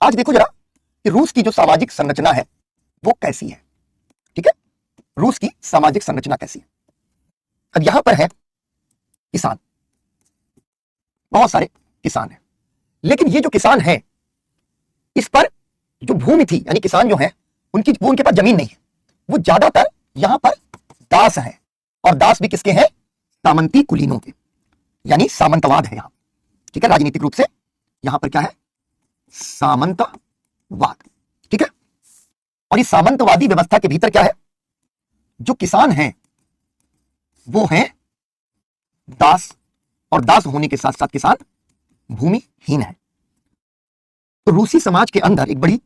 आज देखो जरा कि रूस की जो सामाजिक संरचना है वो कैसी है। ठीक है, रूस की सामाजिक संरचना कैसी है। अब यहां पर है किसान, बहुत सारे किसान हैं, लेकिन ये जो किसान है इस पर जो भूमि थी, यानी किसान जो है उनके पास जमीन नहीं है, वो ज्यादातर यहां पर दास है। और दास भी किसके हैं? सामंती कुलीनों के, यानी सामंतवाद है यहां। ठीक है, राजनीतिक रूप से यहां पर क्या है? सामंतवाद। ठीक है, और इस सामंतवादी व्यवस्था के भीतर क्या है? जो किसान हैं वो हैं दास, और दास होने के साथ साथ किसान भूमिहीन है। तो रूसी समाज के अंदर एक बड़ी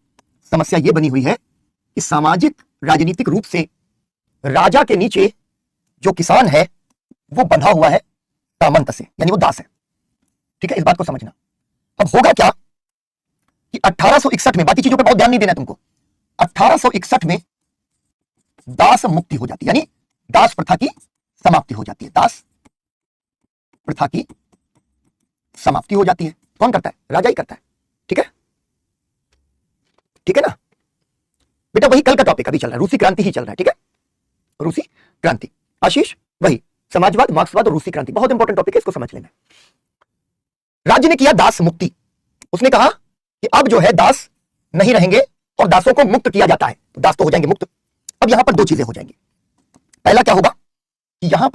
समस्या यह बनी हुई है कि सामाजिक राजनीतिक रूप से राजा के नीचे जो किसान है वो बंधा हुआ है सामंत से, यानी वो दास है। ठीक है, इस बात को समझना। अब होगा क्या कि 1861 में, बाकी चीजों पे बहुत ध्यान नहीं देना तुमको, 1861 में दास मुक्ति हो जाती है, यानी दास प्रथा की समाप्ति हो जाती है। दास प्रथा की समाप्ति हो जाती है। कौन करता है? राजा ही करता है। ठीक है, ठीक है ना बेटा, वही कल का टॉपिक अभी चल रहा है, रूसी क्रांति ही चल रहा है। ठीक है, रूसी क्रांति। आशीष, वही समाजवाद, मार्क्सवाद और रूसी क्रांति, बहुत इंपॉर्टेंट टॉपिक है, इसको समझ लेना। राज्य ने किया दास मुक्ति। उसने कहा कि अब जो है दास नहीं रहेंगे और दासों को मुक्त किया जाता है, तो दास तो हो जाएंगे मुक्त। अब यहां पर दो चीजें हो जाएंगी। पहला क्या होगा कि यहां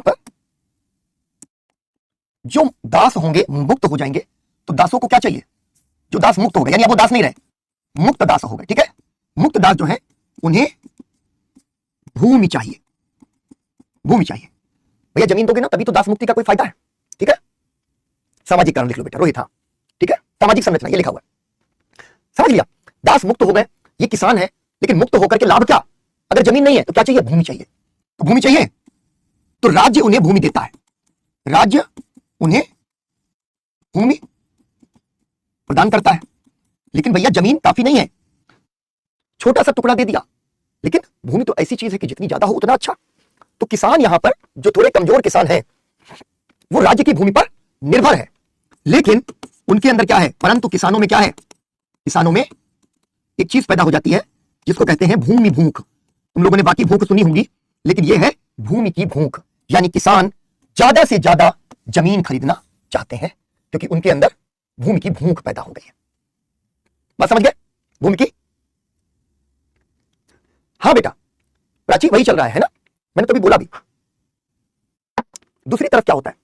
पर जो दास होंगे मुक्त हो जाएंगे, तो दासों को क्या चाहिए? जो दास मुक्त हो गए, यानी अब वो दास नहीं रहे, मुक्त दास हो गए। ठीक है, मुक्त दास जो है उन्हें भूमि चाहिए, भूमि चाहिए। भैया जमीन दोगे ना तभी तो दास मुक्ति का कोई फायदा है। ठीक है, सामाजिक कारण लिख लो बेटा, रोहित। हाँ ठीक है, सामाजिक संरचना ये लिखा हुआ है, समझ लिया। दास मुक्त हो गए, ये किसान है, लेकिन मुक्त होकर के लाभ क्या? अगर जमीन नहीं है तो क्या चाहिए? भूमि चाहिए। तो भूमि चाहिए तो राज्य उन्हें भूमि देता है, राज्य उन्हें भूमि प्रदान करता है। लेकिन भैया जमीन काफी नहीं है, छोटा सा टुकड़ा दे दिया, लेकिन भूमि तो ऐसी चीज है कि जितनी ज्यादा हो उतना अच्छा। तो किसान यहां पर जो थोड़े कमजोर किसान हैं वो राज्य की भूमि पर निर्भर है, लेकिन उनके अंदर क्या है? परंतु किसानों में क्या है? किसानों में एक चीज पैदा हो जाती है जिसको कहते हैं भूमि भूख। तुम लोगों ने बाकी भूख सुनी होंगी, लेकिन यह है भूमि की भूख। यानी किसान ज्यादा से ज्यादा जमीन खरीदना चाहते हैं क्योंकि उनके अंदर भूमि की भूख पैदा हो गई है। बात समझ गए? भूमि की। हाँ बेटा, प्राची वही चल रहा है ना, मैंने कभी बोला भी। दूसरी तरफ क्या होता है?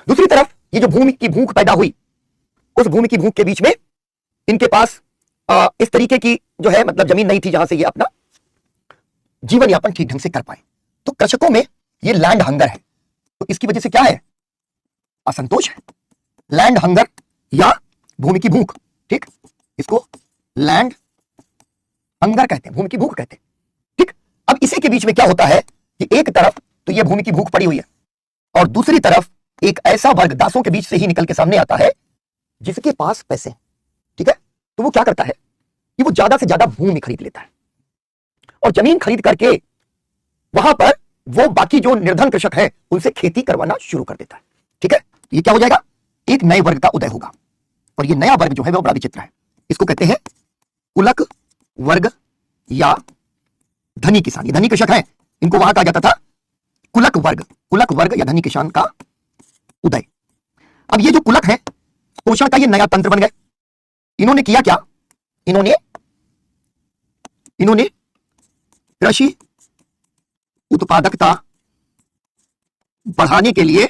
दूसरी तरफ ये जो भूमि की भूख पैदा हुई, उस भूमि की भूख के बीच में इनके पास इस तरीके की जो है मतलब जमीन नहीं थी जहां से ये अपना जीवन यापन ठीक ढंग से कर पाए। तो कृषकों में ये लैंड हंगर है। तो इसकी वजह से क्या है? असंतोष है। लैंड हंगर या भूमि की भूख। ठीक, इसको लैंड हंगर कहते हैं, भूमि की भूख कहते हैं। ठीक, अब इसी के बीच में क्या होता है कि एक तरफ तो ये भूमि की भूख पड़ी हुई है और दूसरी तरफ एक ऐसा वर्ग दासों के बीच से ही निकल के सामने आता है जिसके पास पैसे। ठीक है, तो वो क्या करता है कि वो ज्यादा से ज्यादा भूमि खरीद लेता है और जमीन खरीद करके वहां पर वो बाकी जो निर्धन कृषक है उनसे खेती करवाना शुरू कर देता है। ठीक है, ये क्या हो जाएगा? एक नए वर्ग का उदय होगा और ये नया वर्ग जो है वो बड़ा विचित्र है। इसको कहते हैं कुलक वर्ग या धनी किसान। ये धनी कृषक है, इनको वहां कहा जाता था कुलक वर्ग। कुलक वर्ग या धनी किसान का उदय। अब ये जो कुलक है पोषण का ये नया तंत्र बन गए। इन्होंने किया क्या? इन्होंने कृषि उत्पादकता बढ़ाने के लिए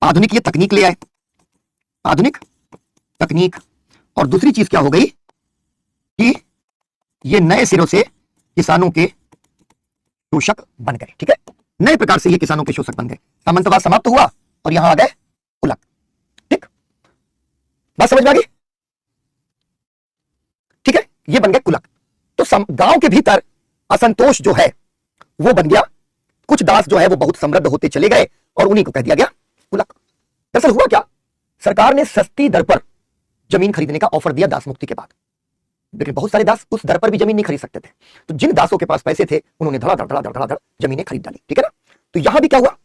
आधुनिक ये तकनीक ले आए, आधुनिक तकनीक। और दूसरी चीज क्या हो गई कि ये नए सिरों से किसानों के शोषक बन गए। ठीक है, नए प्रकार से ये किसानों के शोषक बन गए। सामंतवाद समाप्त हुआ और यहां आ गए कुलक। ठीक, बात समझ में आ गई? ठीक है, ये बन गए कुलक। तो गांव के भीतर असंतोष जो है वो बन गया। कुछ दास जो है वो बहुत समृद्ध होते चले गए और उन्हीं को कह दिया गया कुलक। दरअसल हुआ क्या? सरकार ने सस्ती दर पर जमीन खरीदने का ऑफर दिया दास मुक्ति के बाद, लेकिन बहुत सारे दास उस दर पर भी जमीन नहीं खरीद सकते थे। तो जिन दासों के पास पैसे थे उन्होंने धड़ाधड़ जमीनें खरीद डाली। ठीक है ना, तो यहां भी क्या हुआ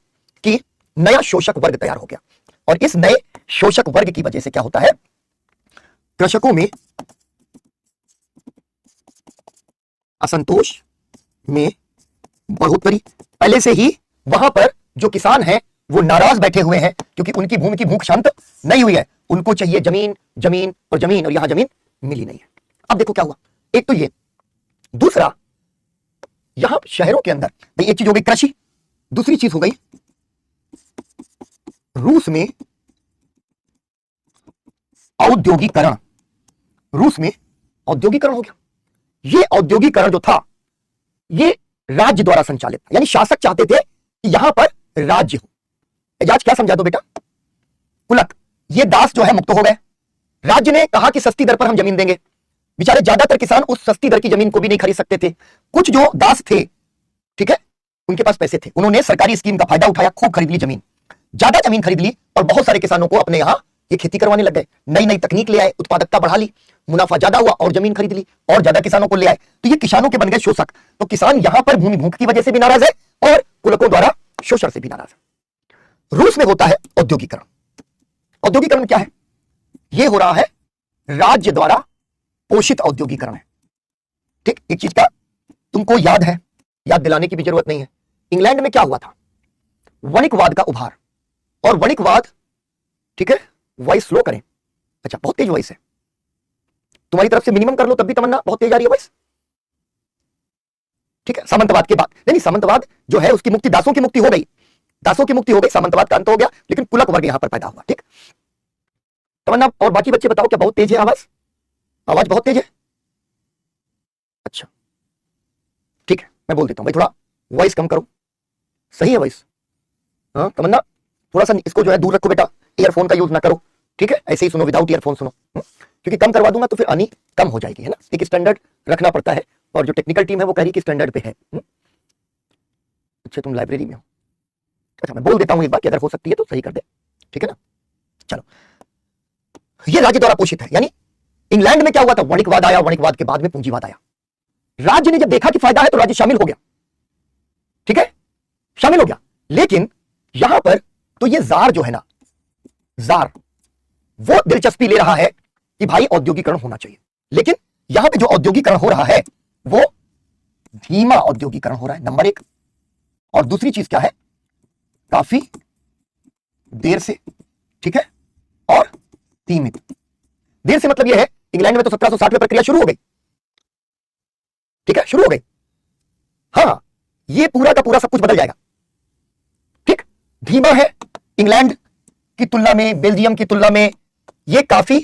कि नया शोषक वर्ग तैयार हो गया। और इस नए शोषक वर्ग की वजह से क्या होता है, कृषकों में असंतोष में बढ़ोतरी। पहले से ही वहां पर जो किसान हैं वो नाराज बैठे हुए हैं क्योंकि उनकी भूमि की भूख शांत नहीं हुई है, उनको चाहिए जमीन जमीन और जमीन, और यहां जमीन मिली नहीं है। अब देखो क्या हुआ, एक तो ये, दूसरा यहां शहरों के अंदर भाई एक चीज हो गई कृषि, दूसरी चीज हो गई रूस में औद्योगिकरण। रूस में औद्योगिकरण हो गया। ये औद्योगिकरण जो था ये राज्य द्वारा संचालित था, यानी शासक चाहते थे कि यहां पर राज्य हो। एजाज क्या समझा दो बेटा, कुलक, ये दास जो है मुक्त हो गए। राज्य ने कहा कि सस्ती दर पर हम जमीन देंगे। बेचारे ज्यादातर किसान उस सस्ती दर की जमीन को भी नहीं खरीद सकते थे। कुछ जो दास थे, ठीक है, उनके पास पैसे थे, उन्होंने सरकारी स्कीम का फायदा उठाया, खूब खरीद ली जमीन, ज्यादा जमीन खरीद ली और बहुत सारे किसानों को अपने यहां ये खेती करवाने लग गए। नई नई तकनीक ले आए, उत्पादकता बढ़ा ली, मुनाफा ज्यादा हुआ और जमीन खरीद ली और ज्यादा किसानों को ले आए, तो ये किसानों के बन गए शोषक। तो किसान यहां पर भूमि भूख की वजह से भी नाराज है और कुलकों द्वारा शोषण से भी नाराज है। रूस में होता है औद्योगिकरण। औद्योगिकरण क्या है, ये हो रहा है राज्य द्वारा पोषित औद्योगिकरण है। ठीक, एक चीज का तुमको याद है, याद दिलाने की भी जरूरत नहीं है, इंग्लैंड में क्या हुआ था, वणिकवाद का उभार। और वणिकवाद, ठीक है, वॉइस स्लो करें, अच्छा बहुत तेज वॉइस है, तुम्हारी तरफ से मिनिमम कर लो तब भी तमन्ना बहुत तेज आ रही है वॉइस। ठीक है, सामंतवाद के बाद, नहीं सामंतवाद जो है उसकी मुक्ति, दासों की मुक्ति हो गई, दासों की मुक्ति हो गई, सामंतवाद का अंत हो गया, लेकिन कुलक वर्ग यहां पर पैदा हुआ। ठीक, तमन्ना और बाकी बच्चे बताओ क्या बहुत तेज है आवाज, आवाज बहुत तेज है? अच्छा ठीक है, मैं बोल देता हूं भाई थोड़ा वॉइस कम करो, सही है वॉइस? हाँ तमन्ना थोड़ा सा इसको जो है दूर रखो बेटा, ईयरफोन का यूज ना करो, ठीक है, ऐसे ही सुनो, विदाउट ईयरफोन सुनो, क्योंकि कम करवा दूंगा तो फिर आनी कम हो जाएगी, है ना, एक स्टैंडर्ड रखना पड़ता है, और जो टेक्निकल टीम है वो कह रही कि स्टैंडर्ड पे है। अच्छा तुम लाइब्रेरी में हो, अच्छा मैं बोल देता हूं एक बार कि अगर हो सकती है तो सही कर दे, ठीक है ना। चलो, ये राज्य द्वारा पोषित है, यानी इंग्लैंड में क्या हुआ था, वणिकवाद आया, वणिकवाद के बाद में पूंजीवाद आया। राज्य ने जब देखा कि फायदा है तो राज्य शामिल हो गया, ठीक है, शामिल हो गया। लेकिन यहां पर तो ये जार जो है ना, जार वो दिलचस्पी ले रहा है कि भाई औद्योगिकरण होना चाहिए, लेकिन यहां पे जो औद्योगिकरण हो रहा है वो धीमा औद्योगिकरण हो रहा है, नंबर एक। और दूसरी चीज क्या है, काफी देर से, ठीक है, और सीमित। देर से मतलब यह है, इंग्लैंड में तो 1760 में प्रक्रिया शुरू हो गई, ठीक है, शुरू हो गई, हाँ ये पूरा का पूरा सब कुछ बदल जाएगा। ठीक, धीमा है इंग्लैंड की तुलना में, बेल्जियम की तुलना में, ये काफी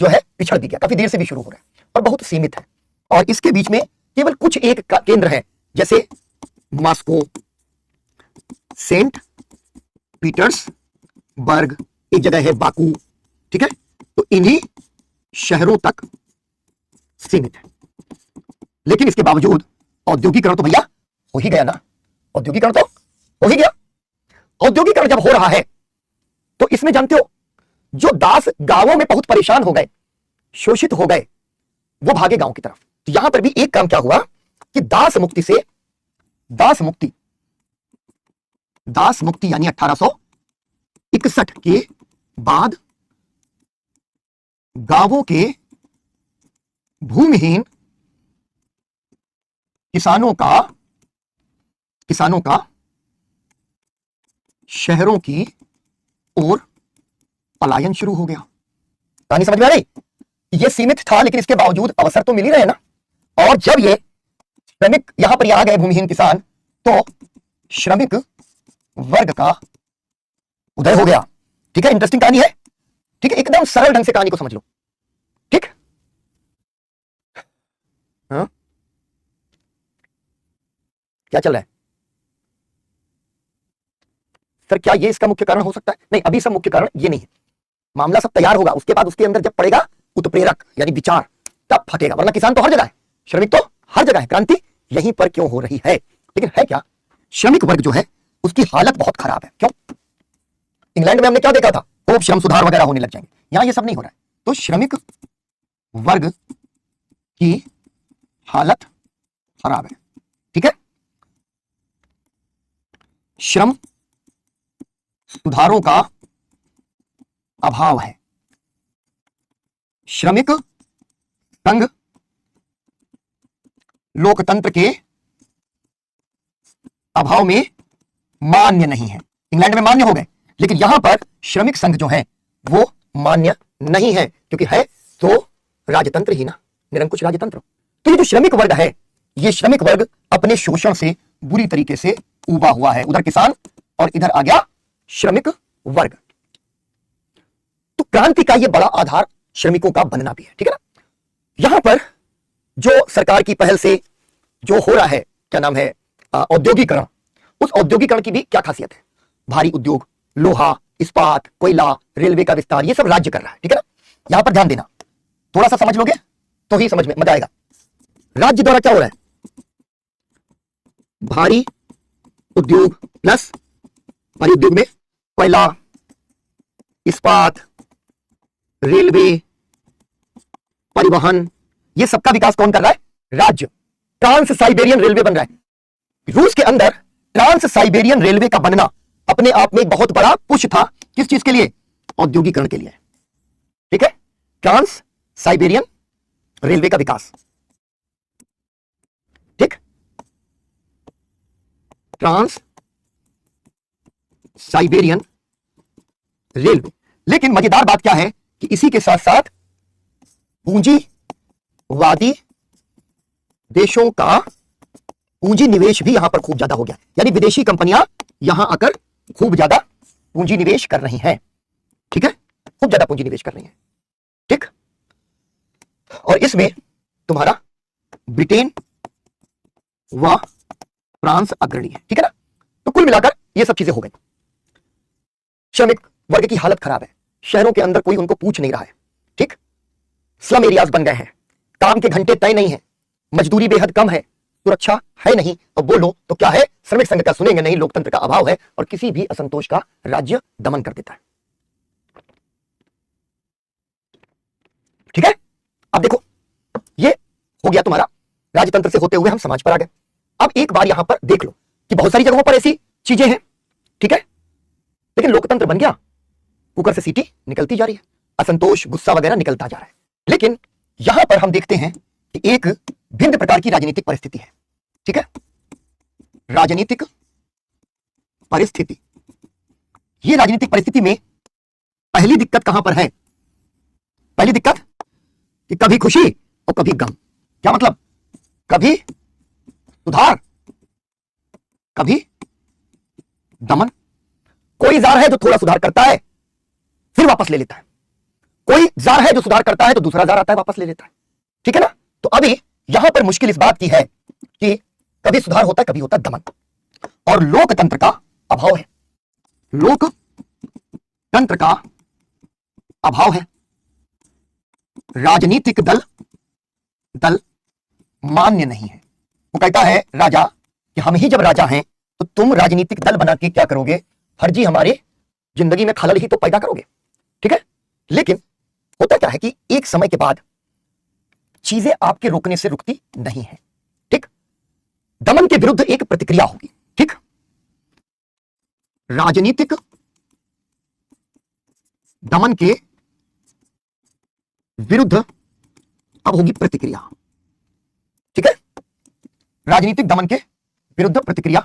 जो है पिछड़ भी गया, काफी देर से भी शुरू हो रहा है और बहुत सीमित है। और इसके बीच में केवल कुछ एक केंद्र है, जैसे मॉस्को, सेंट पीटर्सबर्ग, एक जगह है बाकू, ठीक है, तो इन्हीं शहरों तक सीमित है। लेकिन इसके बावजूद औद्योगिकरण तो भैया हो ही गया ना, औद्योगिकरण तो हो ही गया। औद्योगिकरण जब हो रहा है तो इसमें जानते हो, जो दास गांवों में बहुत परेशान हो गए, शोषित हो गए, वो भागे गांव की तरफ। तो यहां पर भी एक काम क्या हुआ कि दास मुक्ति से, दास मुक्ति यानी 1861 के बाद गांवों के भूमिहीन किसानों का शहरों की ओर पलायन शुरू हो गया। कहानी समझ में आ रही? ये सीमित था लेकिन इसके बावजूद अवसर तो मिल ही रहे ना। और जब ये श्रमिक यहां पर आ गए, भूमिहीन किसान, तो श्रमिक वर्ग का उदय हो गया। ठीक है, इंटरेस्टिंग कहानी है, ठीक है, एकदम सरल ढंग से कहानी को समझ लो। ठीक, हाँ क्या चल रहा है सर, क्या ये इसका मुख्य कारण हो सकता है? नहीं, अभी सब मुख्य कारण ये नहीं है, मामला सब तैयार होगा, उसके बाद उसके अंदर जब पड़ेगा उत्प्रेरक यानी विचार, तब फटेगा। वरना किसान तो हर जगह है, श्रमिक तो हर जगह है, क्रांति यहीं पर क्यों हो रही है? लेकिन है क्या, श्रमिक वर्ग जो है उसकी हालत बहुत खराब है। क्यों? इंग्लैंड में हमने क्या देखा था, खूब श्रम सुधार वगैरह होने लग जाएंगे, यहां ये सब नहीं हो रहा है। तो श्रमिक वर्ग की हालत खराब है, ठीक है। श्रम सुधारों का अभाव है। श्रमिक संघ लोकतंत्र के अभाव में मान्य नहीं है। इंग्लैंड में मान्य हो गए, लेकिन यहां पर श्रमिक संघ जो है वो मान्य नहीं है, क्योंकि है तो राजतंत्र ही ना, निरंकुश राजतंत्र। तो ये जो श्रमिक वर्ग है, ये श्रमिक वर्ग अपने शोषण से बुरी तरीके से उबा हुआ है। उधर किसान और इधर आ गया श्रमिक वर्ग। तो क्रांति का ये बड़ा आधार श्रमिकों का बनना भी है, ठीक है ना। यहां पर जो सरकार की पहल से जो हो रहा है, क्या नाम है, औद्योगिकरण, उस औद्योगिकरण की भी क्या खासियत है। भारी उद्योग, लोहा, इस्पात, कोयला, रेलवे का विस्तार, ये सब राज्य कर रहा है, ठीक है ना। यहां पर ध्यान देना, थोड़ा सा समझ लोगे तो ही समझ में मजा आएगा। राज्य द्वारा क्या हो रहा है, भारी उद्योग प्लस, भारी उद्योग में कोयला, इस्पात, रेलवे, परिवहन, ये सबका विकास कौन कर रहा है, राज्य। ट्रांस साइबेरियन रेलवे बन रहा है रूस के अंदर। ट्रांस साइबेरियन रेलवे का बनना अपने आप में एक बहुत बड़ा पुश था, किस चीज के लिए, औद्योगिकरण के लिए, ठीक है। ट्रांस साइबेरियन रेलवे का विकास, ठीक, ट्रांस साइबेरियन रेलवे। लेकिन मजेदार बात क्या है कि इसी के साथ साथ पूंजीवादी देशों का पूंजी निवेश भी यहां पर खूब ज्यादा हो गया, यानी विदेशी कंपनियां यहां आकर खूब ज्यादा पूंजी निवेश कर रही हैं, ठीक है, खूब ज्यादा पूंजी निवेश कर रही हैं, ठीक। और इसमें तुम्हारा ब्रिटेन व फ्रांस अग्रणी है, ठीक है ना। तो कुल मिलाकर ये सब चीजें हो गई। श्रमिक वर्ग की हालत खराब है, शहरों के अंदर कोई उनको पूछ नहीं रहा है, ठीक। स्लम एरियाज बन गए हैं, काम के घंटे तय नहीं है, मजदूरी बेहद कम है, सुरक्षा है नहीं, और बोलो तो क्या है, श्रमिक संघ का सुनेंगे नहीं, लोकतंत्र का अभाव है, और किसी भी असंतोष का राज्य दमन कर देता है, ठीक है। अब देखो, ये हो गया तुम्हारा राजतंत्र से होते हुए हम समाज पर आ गए। अब एक बार यहां पर देख लो कि बहुत सारी जगहों पर ऐसी चीजें हैं, ठीक है, लेकिन लोकतंत्र बन गया, कुकर से सीटी निकलती जा रही है, असंतोष, गुस्सा वगैरह निकलता जा रहा है। लेकिन यहां पर हम देखते हैं कि एक भिन्न प्रकार की राजनीतिक परिस्थिति है, ठीक है, राजनीतिक परिस्थिति। यह राजनीतिक परिस्थिति में पहली दिक्कत कहां पर है, पहली दिक्कत कि कभी खुशी और कभी गम। क्या मतलब, कभी सुधार कभी दमन। कोई जार है जो थोड़ा सुधार करता है फिर वापस ले लेता है, कोई जार है जो सुधार करता है तो दूसरा जार आता है वापस ले लेता है, ठीक है ना। तो अभी यहां पर मुश्किल इस बात की है कि कभी सुधार होता है कभी होता है दमन, और लोकतंत्र का अभाव है, लोकतंत्र का अभाव है। राजनीतिक दल मान्य नहीं है। वो कहता है राजा कि हम ही जब राजा हैं तो तुम राजनीतिक दल बना के क्या करोगे, फर्जी हमारे जिंदगी में खलल ही तो पैदा करोगे, ठीक है। लेकिन होता क्या है कि एक समय के बाद चीजें आपके रोकने से रुकती नहीं है, ठीक। दमन के विरुद्ध एक प्रतिक्रिया होगी, ठीक। राजनीतिक दमन के विरुद्ध अब होगी प्रतिक्रिया, ठीक है। राजनीतिक दमन के विरुद्ध प्रतिक्रिया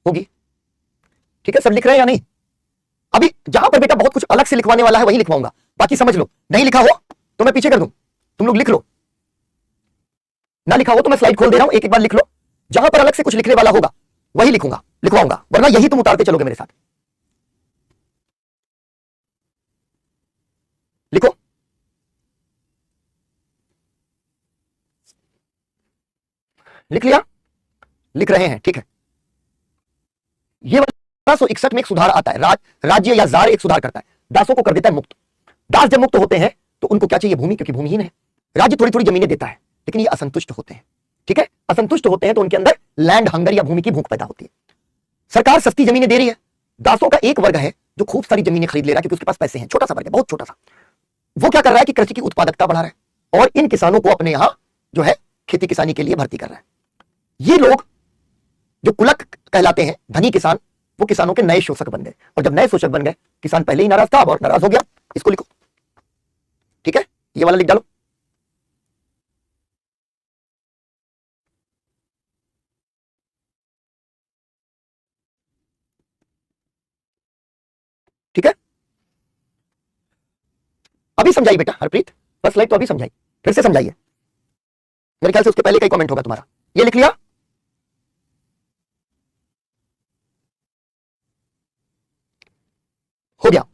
होगी, ठीक है। सब लिख रहे हैं या नहीं। अभी जहां पर बेटा बहुत कुछ अलग से लिखवाने वाला है वही लिखवाऊंगा, बाकी समझ लो। नहीं लिखा हो तो मैं पीछे कर दूं, तुम लोग लिख लो। ना लिखा हो तो मैं स्लाइड खोल दे रहा हूं, एक एक बार लिख लो। जहां पर अलग से कुछ लिखने वाला होगा वही लिखूंगा, लिखवाऊंगा, वरना यही तुम उतारते चलोगे मेरे साथ। लिखो। लिख लिया, लिख रहे हैं, ठीक है। ये 1761 में एक सुधार आता है, राज्य या जार एक सुधार करता है, दासों को कर देता है मुक्त। दास जब मुक्त होते हैं तो उनको क्या चाहिए, भूमि, क्योंकि भूमिहीन है। राज्य थोड़ी थोड़ी जमीनें देता है, लेकिन ये असंतुष्ट होते हैं, ठीक है। असंतुष्ट होते हैं तो उनके अंदर लैंड हंगर या भूमि की भूख पैदा होती है। सरकार सस्ती जमीनें दे रही है, दासों का एक वर्ग है जो खूब सारी जमीनें खरीद ले रहा है क्योंकि उसके पास पैसे हैं, छोटा सा वर्ग है, बहुत छोटा सा। वो क्या कर रहा है कि कृषि की उत्पादकता बढ़ा रहा है और इन किसानों को अपने यहां जो है खेती किसानी के लिए भर्ती कर रहा है। ये लोग जो कुलक कहलाते हैं, धनी किसान, वो किसानों के नए शोषक बन गए, और जब नए शोषक बन गए, किसान पहले ही नाराज था, अब और नाराज हो गया, इसको लिखो, ठीक है, ये वाला लिख डालो। ठीक है, अभी समझाइए बेटा हरप्रीत, फर्स्ट स्लाइड तो अभी समझाई, फिर से समझाइए। मेरे ख्याल से उसके पहले का ही कमेंट होगा तुम्हारा। ये लिख लिया, हो गया।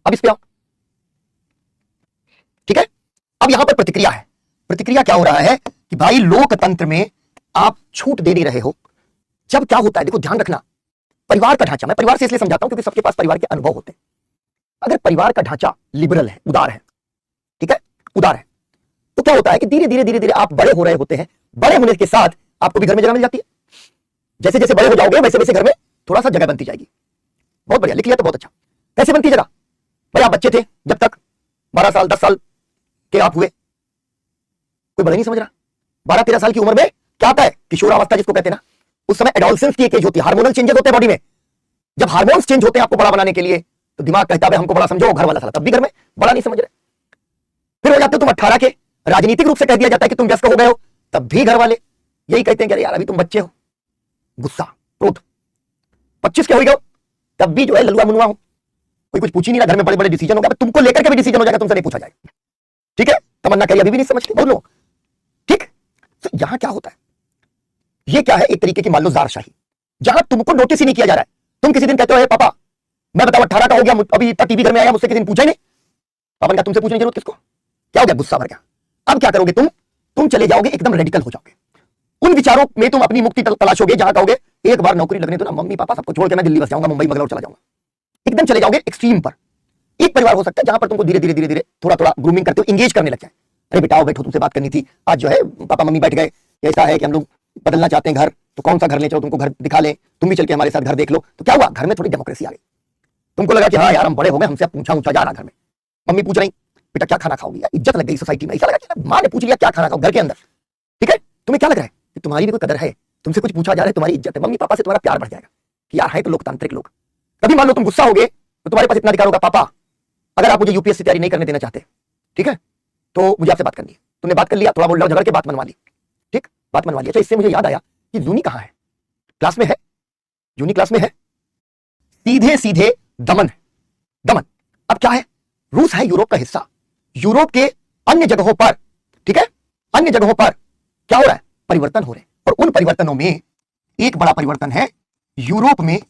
अब इस पे आओ, ठीक है। अब यहां पर प्रतिक्रिया है। प्रतिक्रिया क्या हो रहा है कि भाई लोकतंत्र में आप छूट दे नहीं रहे हो। जब क्या होता है, देखो ध्यान रखना, परिवार का ढांचा, मैं परिवार से इसलिए समझाता हूं क्योंकि सबके पास परिवार के अनुभव होते हैं। अगर परिवार का ढांचा लिबरल है, उदार है, ठीक है, उदार है, तो क्या होता है कि धीरे धीरे धीरे धीरे आप बड़े हो रहे होते हैं। बड़े होने के साथ आपको भी घर में जगह मिल जाती है। जैसे जैसे बड़े हो जाओगे वैसे वैसे घर में थोड़ा सा जगह बनती जाएगी। बहुत बढ़िया, लिख लिया तो बहुत अच्छा। कैसे बनती जगह? भाई आप बच्चे थे जब तक 12 साल 10 साल के आप हुए, कोई बड़ा नहीं समझ रहा। 12-13 साल की उम्र में क्या आता है, किशोरावस्था जिसको कहते हैं ना, उस समय एडोलसेंस की एक एज होती है, हार्मोनल चेंजेस होते हैं बॉडी में। जब हार्मोन्स चेंज होते हैं आपको बड़ा बनाने के लिए, तो दिमाग कहता है हमको बड़ा समझो, घर वाला साला तब भी घर में बड़ा नहीं समझ रहे। फिर हो जाते हो तुम 18 के, राजनीतिक रूप से कह दिया जाता है कि तुम व्यस्त हो गए हो, तब भी घर वाले यही कहते हैं कि अरे यार अभी तुम बच्चे हो, गुस्सा क्रोध। 25 के हो गए, तब भी जो है ललुआ मुनुआ हो, कोई कुछ पूछ ही नहीं रहा, घर में बड़े बड़े डिसीजन हो गया, तुमको लेकर के भी डिसीजन हो जाएगा, तुमसे नहीं पूछा जाएगा। ठीक है, तमन्ना करिए अभी भी नहीं समझती, बोल लो। ठीक, तो यहां क्या होता है, ये क्या है, एक तरीके की मान लो जारशाही, जहां तुमको नोटिस ही नहीं किया जा रहा है। तुम किसी दिन कहते हो पापा मैं बताओ 18 का हो गया, अभी इतना टीवी घर में आया, मुझसे किसी दिन पूछा ही नहीं। पापा ने कहा तुमसे पूछने की जरूरत किसको, क्या हो गया, गुस्सा भर गया। अब क्या करोगे तुम चले जाओगे, एकदम रेडिकल हो जाओगे। उन विचारों में तुम अपनी मुक्ति तलाशोगे, जहां कहोगे एक बार नौकरी लगने तो ना, मम्मी पापा सबको छोड़ के मैं दिल्ली बस जाऊंगा, मुंबई बंगलौर चला जाऊंगा। एकदम चले जाओगे एक्सट्रीम पर। एक परिवार हो सकता है जहां पर तुमको धीरे धीरे धीरे धीरे थोड़ा थोड़ा ग्रूमिंग करते हो, इंगेज करने लग जाए। अरे बेटा बैठो, तुमसे बात करनी थी आज, जो है पापा मम्मी बैठ गए, ऐसा है कि हम लोग बदलना चाहते हैं घर, तो कौन सा घर ले, चलो तुमको घर दिखा ले, तुम भी चल के हमारे साथ घर देख लो। तो क्या हुआ, घर में थोड़ी डेमोक्रेसी आ गई। तुमको लगा कि हाँ यार हम बड़े हो गए, हमसे पूछा ऊंचा जा रहा घर में। मम्मी पूछ रही बेटा क्या खाना खाओगी, इज्जत लग गई सोसाइटी में। ऐसा लगा कि मां ने पूछ लिया क्या खाना खाओ घर के अंदर। ठीक है, तुम्हें क्या लग रहा है कि तुम्हारी भी कोई कदर है, तुमसे कुछ पूछा जा रहा है, तुम्हारी इज्जत है, मम्मी पापा से तुम्हारा प्यार बढ़ जाएगा कि यार है तो लोकतांत्रिक लोग। कभी मान लो तुम गुस्सा होगे तो तुम्हारे पास इतना अधिकार होगा, पापा अगर आप मुझे यूपीएससी तैयारी नहीं करने देना चाहते, ठीक है, तो मुझे आपसे बात करनी है। तुमने बात कर लिया, थोड़ा बोल झगड़ के बात मनवा ली, ठीक, बात मनवा ली। अच्छा, इससे मुझे याद आया कि जूनी कहां है, क्लास में है, जूनी क्लास में है, सीधे सीधे दमन है, दमन। अब क्या है, रूस है यूरोप का हिस्सा, यूरोप के अन्य जगहों पर, ठीक है, अन्य जगहों पर क्या हो रहा है, परिवर्तन हो रहे हैं। और उन परिवर्तनों में एक बड़ा परिवर्तन है यूरोप में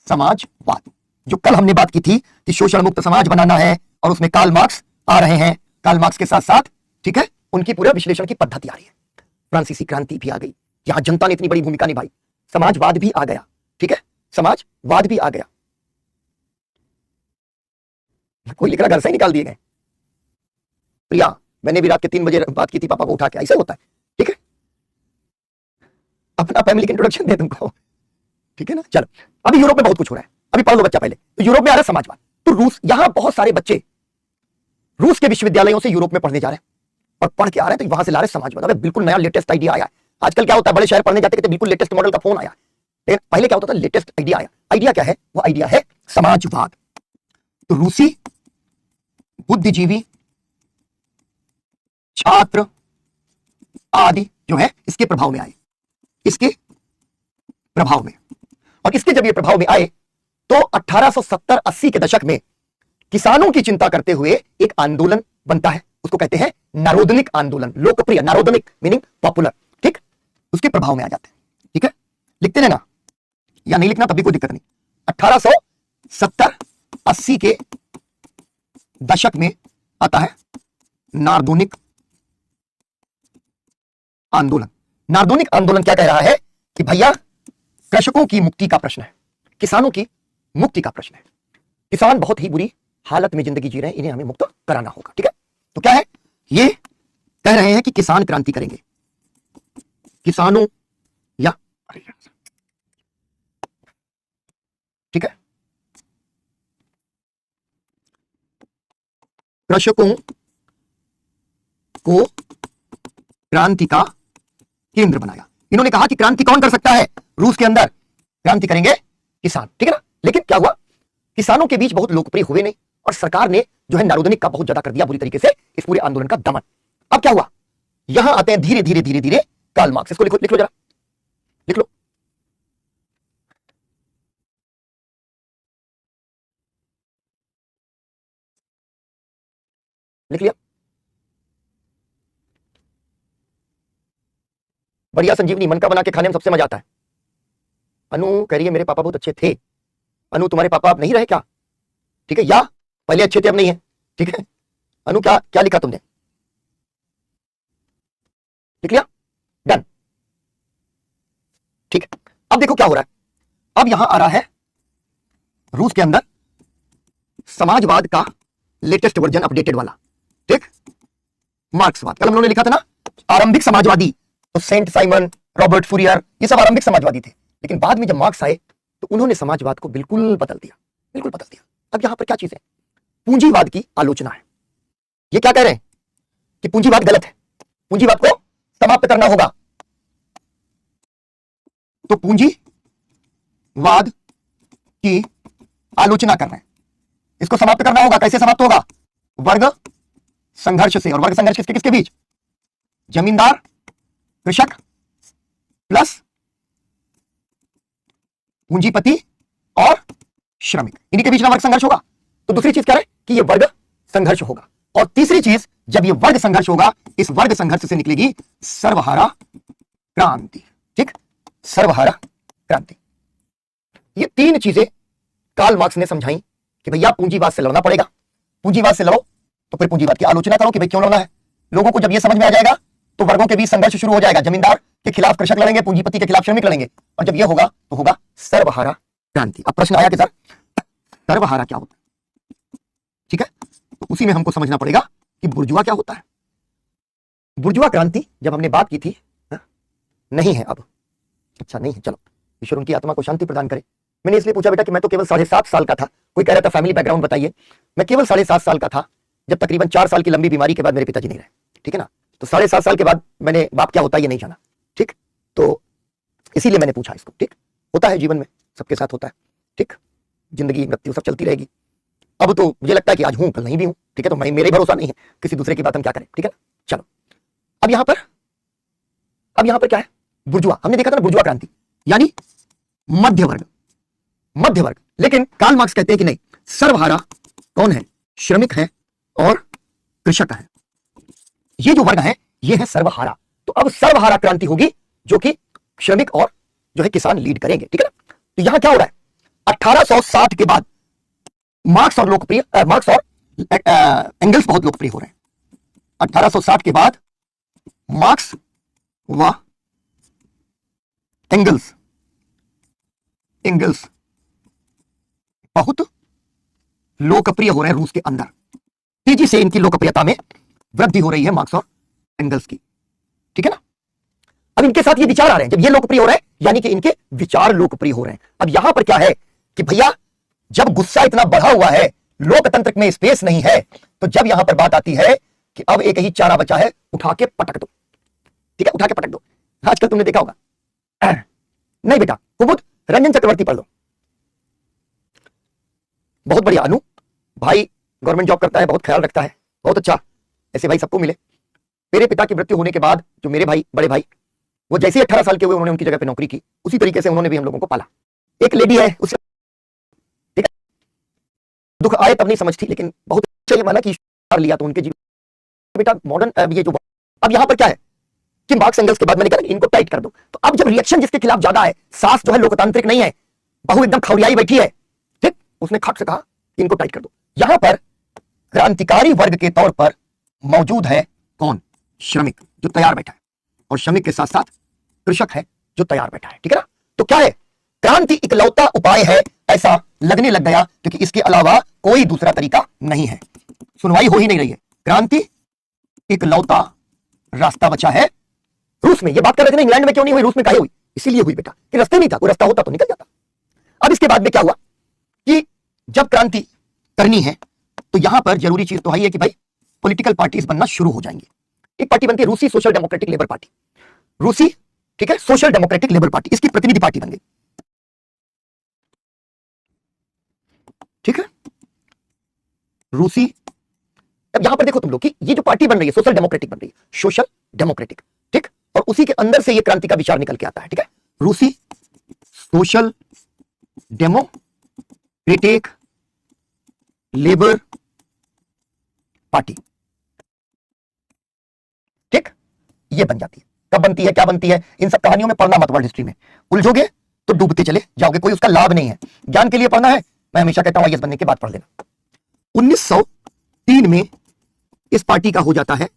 समाजवाद, जो कल हमने बात की थी कि शोषण मुक्त समाज बनाना है, और उसमें कार्ल मार्क्स आ रहे हैं। कार्ल मार्क्स के साथ साथ, ठीक है, उनकी पूरे विश्लेषण की पद्धति आ रही है। फ्रांसीसी क्रांति भी आ गई, यहां जनता ने इतनी बड़ी भूमिका निभाई, समाजवाद भी आ गया, ठीक है, समाजवाद भी आ गया। कोई लिख रहा घर से ही निकाल दिए गए। प्रिया, मैंने भी रात के 3 बजे बात की थी पापा को उठा के, ऐसा होता है। ठीक है, अपना फैमिली का इंट्रोडक्शन दे तुमको, ठीक है ना। चलो, अभी यूरोप में बहुत कुछ हो रहा है, अभी पढ़ लो बच्चा पहले। तो यूरोप में आ रहा है समाजवाद, तो रूस, यहां बहुत सारे बच्चे रूस के विश्वविद्यालयों से यूरोप में पढ़ने जा रहे हैं, और पढ़ के आ रहे हैं तो वहां से ला रहे समाजवाद। अबे बिल्कुल नया लेटेस्ट आइडिया आया है। आजकल क्या होता है, बड़े शहर पढ़ने जाते बिल्कुल लेटेस्ट मॉडल का फोन आया, लेकिन पहले क्या होता था, लेटेस्ट आइडिया आया। आइडिया क्या है, वो आइडिया है समाजवाद। तो रूसी बुद्धिजीवी, छात्र आदि जो है इसके प्रभाव में आए, इसके प्रभाव में। और इसके जब ये प्रभाव में आए तो 1870-80 के दशक में किसानों की चिंता करते हुए एक आंदोलन बनता है, उसको कहते हैं नारोदनिक आंदोलन, लोकप्रिय, नारोदनिक मीनिंग पॉपुलर, ठीक, उसके प्रभाव में आ जाते हैं। ठीक है, लिखते रहना या नहीं लिखना तब भी कोई दिक्कत नहीं। 1870-80 के दशक में आता है नारदोनिक आंदोलन। नारदोनिक आंदोलन क्या कह रहा है कि भैया कृषकों की मुक्ति का प्रश्न है, किसानों की मुक्ति का प्रश्न है। किसान बहुत ही बुरी हालत में जिंदगी जी रहे हैं, इन्हें हमें मुक्त कराना होगा। ठीक है, तो क्या है, ये कह रहे हैं कि किसान क्रांति करेंगे, किसानों या, ठीक है, कृषकों को क्रांति का केंद्र बनाया। इन्होंने कहा कि क्रांति कौन कर सकता है, रूस के अंदर क्रांति करेंगे किसान। ठीक है ना, लेकिन क्या हुआ, किसानों के बीच बहुत लोकप्रिय हुए नहीं और सरकार ने जो है नारोदनिक का बहुत ज्यादा कर दिया बुरी तरीके से इस पूरे आंदोलन का दमन। अब क्या हुआ, यहां आते हैं धीरे धीरे धीरे धीरे कार्ल मार्क्स। इसको लिख लो जरा, लिख लो। लिख लिया? बढ़िया संजीवनी, मन का बना के खाने में सबसे मजा आता है। अनु कह रही है मेरे पापा बहुत अच्छे थे। अनु तुम्हारे पापा अब नहीं रहे क्या? ठीक है, या पहले अच्छे थे अब नहीं है? ठीक है अनु, क्या क्या लिखा तुमने? लिख लिया? डन। ठीक है, अब देखो क्या हो रहा है। अब यहां आ रहा है रूस के अंदर समाजवाद का लेटेस्ट वर्जन, अपडेटेड वाला। ठीक, मार्क्सवाद। कल हम लोगों ने लिखा था ना आरंभिक समाजवादी, तो सेंट साइमन, रॉबर्ट फूरियर, ये सब आरंभिक समाजवादी थे। लेकिन बाद में जब मार्क्स आए तो उन्होंने समाजवाद को बिल्कुल बदल दिया, बिल्कुल बदल दिया। अब यहां पर क्या चीज है? पूंजीवाद की आलोचना है। ये क्या कह रहे हैं कि पूंजीवाद गलत है, पूंजीवाद को समाप्त करना होगा। तो पूंजीवाद की आलोचना कर रहे हैं, इसको समाप्त करना होगा। कैसे समाप्त होगा? वर्ग संघर्ष से। और वर्ग संघर्ष किसके किसके बीच? जमींदार, कृषक प्लस पूंजीपति और श्रमिक, इन्हीं के बीच में वर्ग संघर्ष होगा। तो दूसरी चीज क्या है कि यह वर्ग संघर्ष होगा। और तीसरी चीज, जब यह वर्ग संघर्ष होगा, इस वर्ग संघर्ष से निकलेगी सर्वहारा क्रांति। ठीक, सर्वहारा क्रांति। ये तीन चीजें कार्ल मार्क्स ने समझाई कि भैया पूंजीवाद से लड़ना पड़ेगा। पूंजीवाद से लड़ो तो फिर पूंजीवाद की आलोचना करो कि भाई क्यों लड़ना है। लोगों को जब यह समझ में आ जाएगा तो वर्गों के बीच संघर्ष शुरू हो जाएगा। जमींदार के खिलाफ कृषक लड़ेंगे, पूंजीपति के खिलाफ श्रमिक लड़ेंगे, और जब यह होगा तो होगा सर्वहारा क्रांति। अब प्रश्न आया कि सर सर्वहारा क्या होता है? ठीक है, तो उसी में हमको समझना पड़ेगा कि बुर्जुआ क्या होता है। बुर्जुआ क्रांति जब हमने बात की थी, नहीं है अब, अच्छा नहीं है, चलो ईश्वर उनकी आत्मा को शांति प्रदान करे। मैंने इसलिए पूछा बेटा कि मैं तो केवल 7.5 साल का था। कोई कह रहा था फैमिली बैकग्राउंड बताइए। मैं केवल 7.5 साल का था जब तकरीबन 4 साल की लंबी बीमारी के बाद मेरे पिताजी नहीं रहे। ठीक है ना, तो 7.5 साल के बाद मैंने बाप क्या होता है ये नहीं जाना। ठीक, तो इसीलिए मैंने पूछा इसको। ठीक, होता है जीवन में, सबके साथ होता है। ठीक, जिंदगी मृत्यु सब चलती रहेगी। अब तो मुझे लगता है कि आज हूं कल नहीं भी हूं। ठीक है, तो मैं, मेरे भरोसा नहीं है, किसी दूसरे की बात हम क्या करें। ठीक है, चलो अब यहां पर क्या है? बुर्जुआ। हमने देखा था ना बुर्जुआ क्रांति यानी मध्य वर्ग, मध्य वर्ग। लेकिन कार्ल मार्क्स कहते हैं कि नहीं, सर्वहारा कौन है? श्रमिक है और कृषक है। ये जो वर्ग है ये है सर्वहारा। तो अब सर्वहारा क्रांति होगी जो कि श्रमिक और जो है किसान लीड करेंगे। ठीक है ना, तो यहां क्या हो रहा है? 1860 के बाद मार्क्स और एंगल्स बहुत लोकप्रिय हो रहे हैं। 1860 के बाद मार्क्स व एंगल्स बहुत लोकप्रिय हो रहे हैं रूस के अंदर। तेजी से इनकी लोकप्रियता में वृद्धि हो रही है मार्क्स और एंगल्स की। ठीक है ना, अब इनके साथ ये विचार आ रहे हैं। जब ये लोकप्रिय हो रहे हैं यानी कि इनके विचार लोकप्रिय हो रहे हैं। अब यहां पर क्या है कि भैया जब गुस्सा इतना बढ़ा हुआ है, लोकतंत्र में स्पेस नहीं है, तो जब यहां पर बात आती है कि अब एक ही चारा बचा है, उठा के पटक दो। ठीक है, उठा के पटक दो। आजकल तुमने देखा होगा, नहीं बेटा कुमुद रंजन चक्रवर्ती पढ़ लो, बहुत बढ़िया। अनु भाई गवर्नमेंट जॉब करता है, बहुत ख्याल रखता है, बहुत अच्छा। ऐसे भाई सबको मिले। मेरे पिता की मृत्यु होने के बाद जो मेरे भाई, बड़े भाई, वो जैसे ही 18 साल के हुए उन्होंने उनकी जगह पे नौकरी की, उसी तरीके से उन्होंने भी हम लोगों को पाला। एक लेडी है, उससे ठीक है दुख आए तब नहीं समझती, लेकिन बहुत अच्छा ये माना कि लिया तो उनके जीवन बेटा मॉडर्न ये जो। अब यहां पर क्या है कि मार्क्स एंगल्स के बाद मैंने कहा इनको टाइट कर दो। तो अब जब रिएक्शन जिसके खिलाफ ज्यादा है, सास जो है लोकतांत्रिक नहीं है, बहू एकदम खौरियाई बैठी है, ठीक, उसने खट से कहा इनको टाइट कर दो। यहां पर क्रांतिकारी वर्ग के तौर पर मौजूद है कौन? श्रमिक, जो तैयार बैठा है, और श्रमिक के साथ साथ कृषक है जो तैयार बैठा है। ठीक है ना, तो क्या है? क्रांति इकलौता उपाय है ऐसा लगने लग गया, क्योंकि इसके अलावा कोई दूसरा तरीका नहीं है। सुनवाई हो ही नहीं रही है। क्रांति इकलौता रास्ता बचा है रूस में। ये बात कर रहे थे ना इंग्लैंड में क्यों नहीं हुई, रूस में काहे हुई? इसीलिए हुई बेटा कि रास्ते नहीं था, कोई रास्ता होता तो निकल जाता। अब इसके बाद में क्या हुआ कि जब क्रांति करनी है तो यहां पर जरूरी चीज तो है कि भाई पॉलिटिकल पार्टीज बनना शुरू हो जाएंगे। एक पार्टी बनती है रूसी सोशल डेमोक्रेटिक लेबर पार्टी, रूसी, ठीक है, सोशल डेमोक्रेटिक लेबर पार्टी, इसकी प्रतिनिधि पार्टी बन गई। ठीक है, रूसी। अब यहां पर देखो तुम लोग कि ये जो पार्टी बन रही है सोशल डेमोक्रेटिक बन रही है, सोशल डेमोक्रेटिक, ठीक, और उसी के अंदर से ये क्रांति का विचार निकल के आता है। ठीक है, रूसी सोशल डेमोक्रेटिक लेबर पार्टी, ठीक, ये बन जाती है। कब बनती है, क्या बनती है, इन सब कहानियों में पढ़ना मत, वर्ल्ड हिस्ट्री में उलझोगे तो डूबते चले जाओगे, कोई उसका लाभ नहीं है। ज्ञान के लिए पढ़ना है, मैं हमेशा कहता हूं आईएएस बनने के बाद पढ़ लेना। 1903 में इस पार्टी का हो जाता है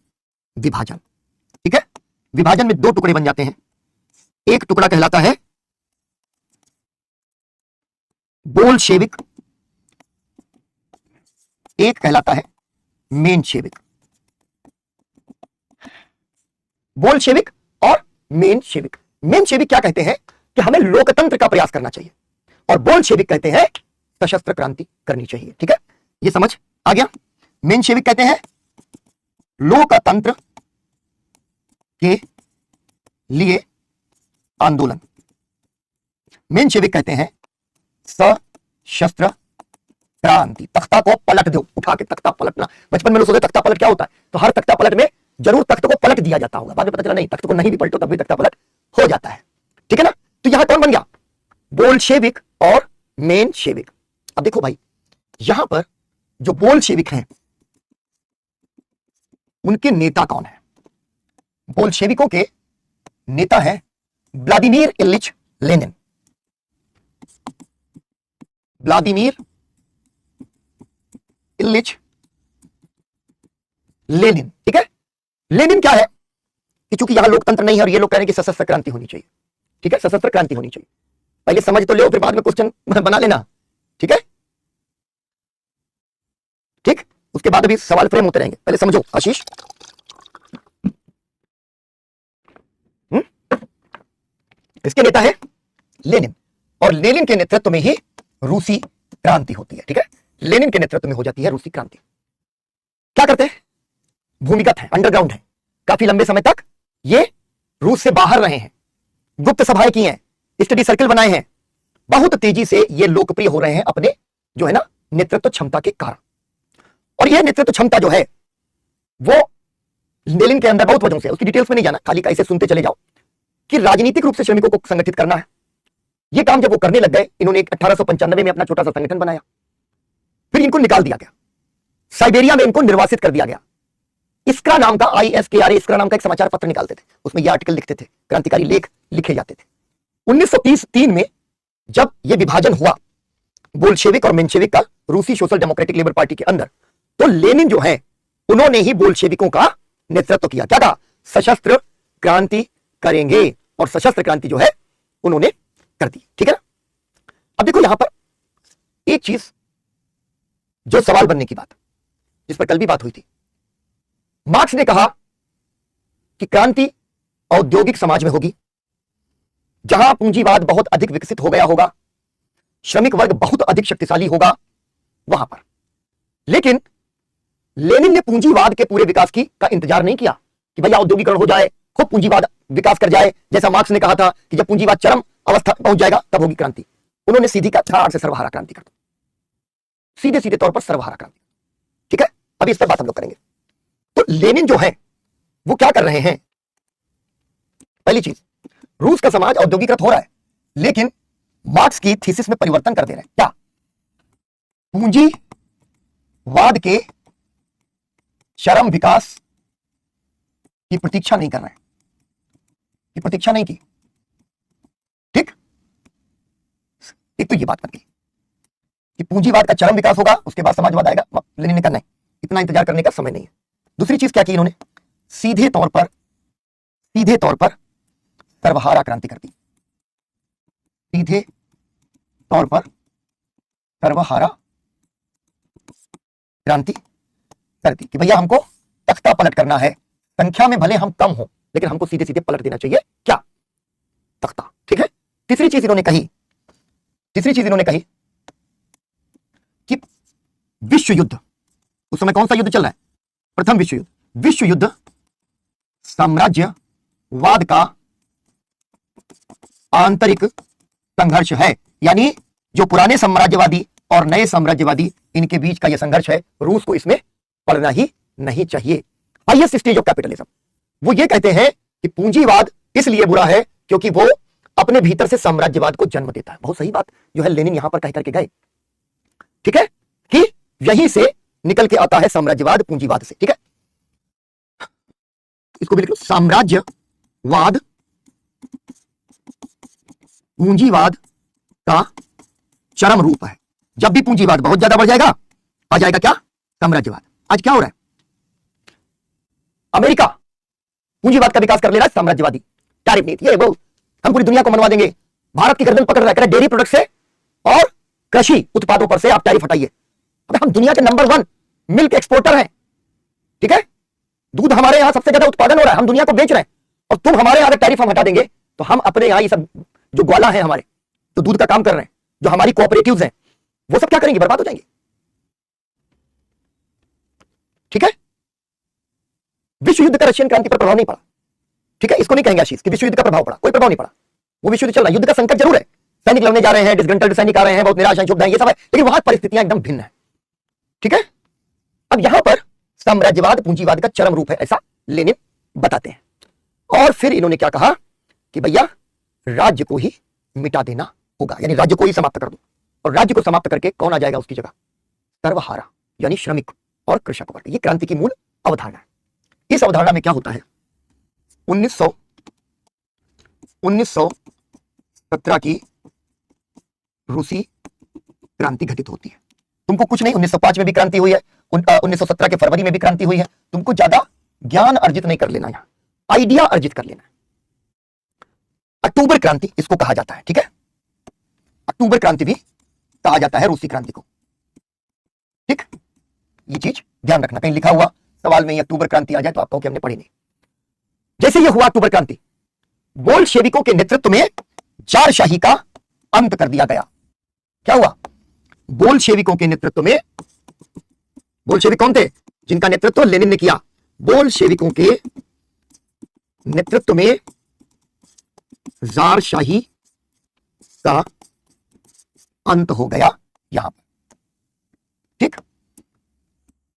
विभाजन। ठीक है, विभाजन में दो टुकड़े बन जाते हैं, एक टुकड़ा कहलाता है बोल्शेविक, एक कहलाता है मेनशेविक। बोल्शेविक और मेनशेविक। मेनशेविक क्या कहते हैं कि हमें लोकतंत्र का प्रयास करना चाहिए, और बोल्शेविक कहते हैं सशस्त्र क्रांति करनी चाहिए। ठीक है, ये समझ आ गया। मेनशेविक कहते हैं लोकतंत्र के लिए आंदोलन, मेनशेविक कहते हैं सशस्त्र क्रांति। तख्ता को पलट दो, उठा के तख्ता पलटना। बचपन में लोग सोचते तख्ता पलट क्या होता है, तो हर तख्ता पलट में जरूर तख्त को पलट दिया जाता होगा, बाद में पता चला नहीं, तख्त को नहीं भी पलटो तब भी तख्ता पलट हो जाता है। ठीक है ना, तो यहां कौन बन गया, बोल्शेविक और मेनशेविक। अब देखो भाई, यहां पर जो बोल्शेविक हैं उनके नेता कौन है। बोल्शेविकों के नेता है Vladimir Ilyich Lenin. Vladimir Ilyich Lenin. ठीक है, लेनिन क्या है कि चूंकि यहां लोकतंत्र नहीं है और ये लोग कह रहे हैं कि सशस्त्र क्रांति होनी चाहिए। ठीक है, सशस्त्र क्रांति होनी चाहिए, पहले समझ तो लो फिर बाद में क्वेश्चन बना लेना। ठीक है, ठीक, उसके बाद अभी सवाल फ्रेम होते रहेंगे, पहले समझो आशीष। इसके नेता है लेनिन, और लेनिन के नेतृत्व में ही रूसी क्रांति होती है। ठीक है, लेनिन के नेतृत्व में हो जाती है रूसी क्रांति। क्या करते हैं, भूमिगत है, अंडरग्राउंड है, काफी लंबे समय तक ये रूस से बाहर रहे हैं, गुप्त सभाएं की हैं, स्टडी सर्कल बनाए हैं, बहुत तेजी से ये लोकप्रिय हो रहे हैं अपने जो है ना नेतृत्व क्षमता के कारण। और यह नेतृत्व क्षमता जो है वो लेनिन के अंदर बहुत वजहों से, उसकी डिटेल्स में नहीं जाना, खाली का इसे सुनते चले जाओ कि राजनीतिक रूप से श्रमिकों को संगठित करना है। यह काम जब वो करने लग गए, इन्होंने 1895 में अपना छोटा सा संगठन बनाया, फिर इनको निकाल दिया गया, साइबेरिया में इनको निर्वासित कर दिया गया। इस्क्रा नाम का, ISKRA, इस्क्रा नाम का एक समाचार पत्र निकालते थे, उसमें ये आर्टिकल लिखते थे, क्रांतिकारी लेख लिखे जाते थे। 1930 में जब यह विभाजन हुआ बोल्शेविक और मेनशेविक का रूसी सोशल डेमोक्रेटिक लेबर पार्टी के अंदर, तो लेनिन जो है उन्होंने ही बोल्शेविकों का नेतृत्व किया। क्या कहा, सशस्त्र क्रांति करेंगे, और सशस्त्र क्रांति जो है उन्होंने कर दी। ठीक है ना, अब देखो यहां पर एक चीज जो सवाल बनने की बात, जिस पर कल भी बात हुई थी, मार्क्स ने कहा कि क्रांति औद्योगिक समाज में होगी, जहां पूंजीवाद बहुत अधिक विकसित हो गया होगा, श्रमिक वर्ग बहुत अधिक शक्तिशाली होगा वहां पर। लेकिन लेनिन ने पूंजीवाद के पूरे विकास का इंतजार नहीं किया कि भैया औद्योगिकरण हो जाए, खूब पूंजीवाद विकास कर जाए, जैसा मार्क्स ने कहा था कि जब पूंजीवाद चरम अवस्था पहुंच जाएगा तब होगी क्रांति। उन्होंने सीधी धार से सर्वहारा क्रांति कर दी, सीधे सीधे तौर पर सर्वहारा क्रांति। ठीक है, अभी इस पर बात हम लोग करेंगे। तो लेनिन जो है वो क्या कर रहे हैं, पहली चीज, रूस का समाज औद्योगिकृत हो रहा है, लेकिन मार्क्स की थीसिस में परिवर्तन कर दे रहे हैं। क्या, पूंजीवाद के चरम विकास की प्रतीक्षा नहीं कर रहे हैं, की प्रतीक्षा नहीं की। ठीक, एक तो ये बात बन गई कि पूंजीवाद का चरम विकास होगा, उसके बाद समाजवाद आएगा। लेनिन ने कहा नहीं, इतना इंतजार करने का समय नहीं है। दूसरी चीज क्या की इन्होंने, सीधे तौर पर सर्वहारा क्रांति कर दी, सीधे तौर पर सर्वहारा क्रांति कर दी कि भैया हमको तख्ता पलट करना है, संख्या में भले हम कम हो लेकिन हमको सीधे सीधे पलट देना चाहिए क्या, तख्ता। ठीक है, तीसरी चीज इन्होंने कही कि विश्व युद्ध, उस समय कौन सा युद्ध चल रहा है, प्रथम विश्व युद्ध, विश्व युद्ध साम्राज्यवाद का आंतरिक संघर्ष है। यानी जो पुराने साम्राज्यवादी और नए साम्राज्यवादी, इनके बीच का यह संघर्ष है। रूस को इसमें पड़ना ही नहीं चाहिए। हाईएस्ट स्टेज ऑफ कैपिटलिज्म, वो ये कहते हैं कि पूंजीवाद इसलिए बुरा है क्योंकि वो अपने भीतर से साम्राज्यवाद को जन्म देता है। बहुत सही बात जो है लेनिन यहां पर कह करके गए, ठीक है, कि यहीं से निकल के आता है साम्राज्यवाद पूंजीवाद से। ठीक है, इसको भी लिख लो, साम्राज्यवाद पूंजीवाद का चरम रूप है। जब भी पूंजीवाद बहुत ज्यादा बढ़ जाएगा, आ जाएगा क्या? साम्राज्यवाद। आज क्या हो रहा है? अमेरिका पूंजीवाद का विकास कर ले रहा है, साम्राज्यवादी टैरिफ नीति, ये वो हम पूरी दुनिया को मनवा देंगे। भारत की गर्दन पकड़ रहा है, डेयरी प्रोडक्ट से और कृषि उत्पादों पर से आप टैरिफ हटाइए। अबे हम दुनिया के नंबर 1 मिल्क एक्सपोर्टर हैं, ठीक है, दूध हमारे यहां सबसे ज्यादा उत्पादन हो रहा है, हम दुनिया को बेच रहे हैं, और तुम हमारे यहां टैरिफ हम हटा देंगे तो हम अपने यहां ये सब जो ग्वाला है हमारे, जो दूध का काम कर रहे हैं, जो हमारी कोऑपरेटिव्स हैं, वो सब क्या करेंगे? बर्बाद हो जाएंगे। ठीक है, विश्व युद्ध का रशियन क्रांति पर प्रभाव नहीं पड़ा। ठीक है, इसको नहीं कहेंगे आशीष कि विश्व युद्ध का प्रभाव पड़ा, कोई प्रभाव नहीं पड़ा। वो विश्व युद्ध चल रहा है, युद्ध का संकट जरूर है, सैनिक लड़ने जा रहे हैं, डिसग्रंटल्ड सैनिक आ रहे हैं, बहुत निराश हैं, क्षुब्ध हैं, ये सब है, लेकिन वहां परिस्थितियां एकदम भिन्न है। ठीक है, अब यहां पर साम्राज्यवाद पूंजीवाद का चरम रूप है, ऐसा लेनिन बताते हैं। और फिर इन्होंने क्या कहा कि भैया राज्य को ही मिटा देना होगा, यानी राज्य को ही समाप्त कर दो। और राज्य को समाप्त करके कौन आ जाएगा उसकी जगह? सर्वहारा, यानी श्रमिक और कृषक वर्ग। ये क्रांति की मूल अवधारणा है। इस अवधारणा में क्या होता है? 1917 की रूसी क्रांति घटित होती है। तुमको कुछ नहीं, 1905 में भी क्रांति हुई है, 1917 के फरवरी में भी क्रांति हुई है। तुमको ज्यादा ज्ञान अर्जित नहीं कर लेना, यहां आइडिया अर्जित कर लेना है। अक्टूबर क्रांति इसको कहा जाता है। ठीक है, अक्टूबर क्रांति भी कहा जाता है रूसी क्रांति को। ठीक, ये चीज ध्यान रखना, कहीं लिखा हुआ सवाल में ये अक्टूबर क्रांति आ जाए तो आप कहो कि हमने पढ़ी नहीं। जैसे ये हुआ अक्टूबर क्रांति, बोल्शेविकों के नेतृत्व में जारशाही का अंत कर दिया गया। क्या हुआ? बोल्शेविकों के नेतृत्व में, बोल्शेविक कौन थे? जिनका नेतृत्व लेनिन ने किया। बोल्शेविकों के नेतृत्व में जारशाही का अंत हो गया यहां पर। ठीक,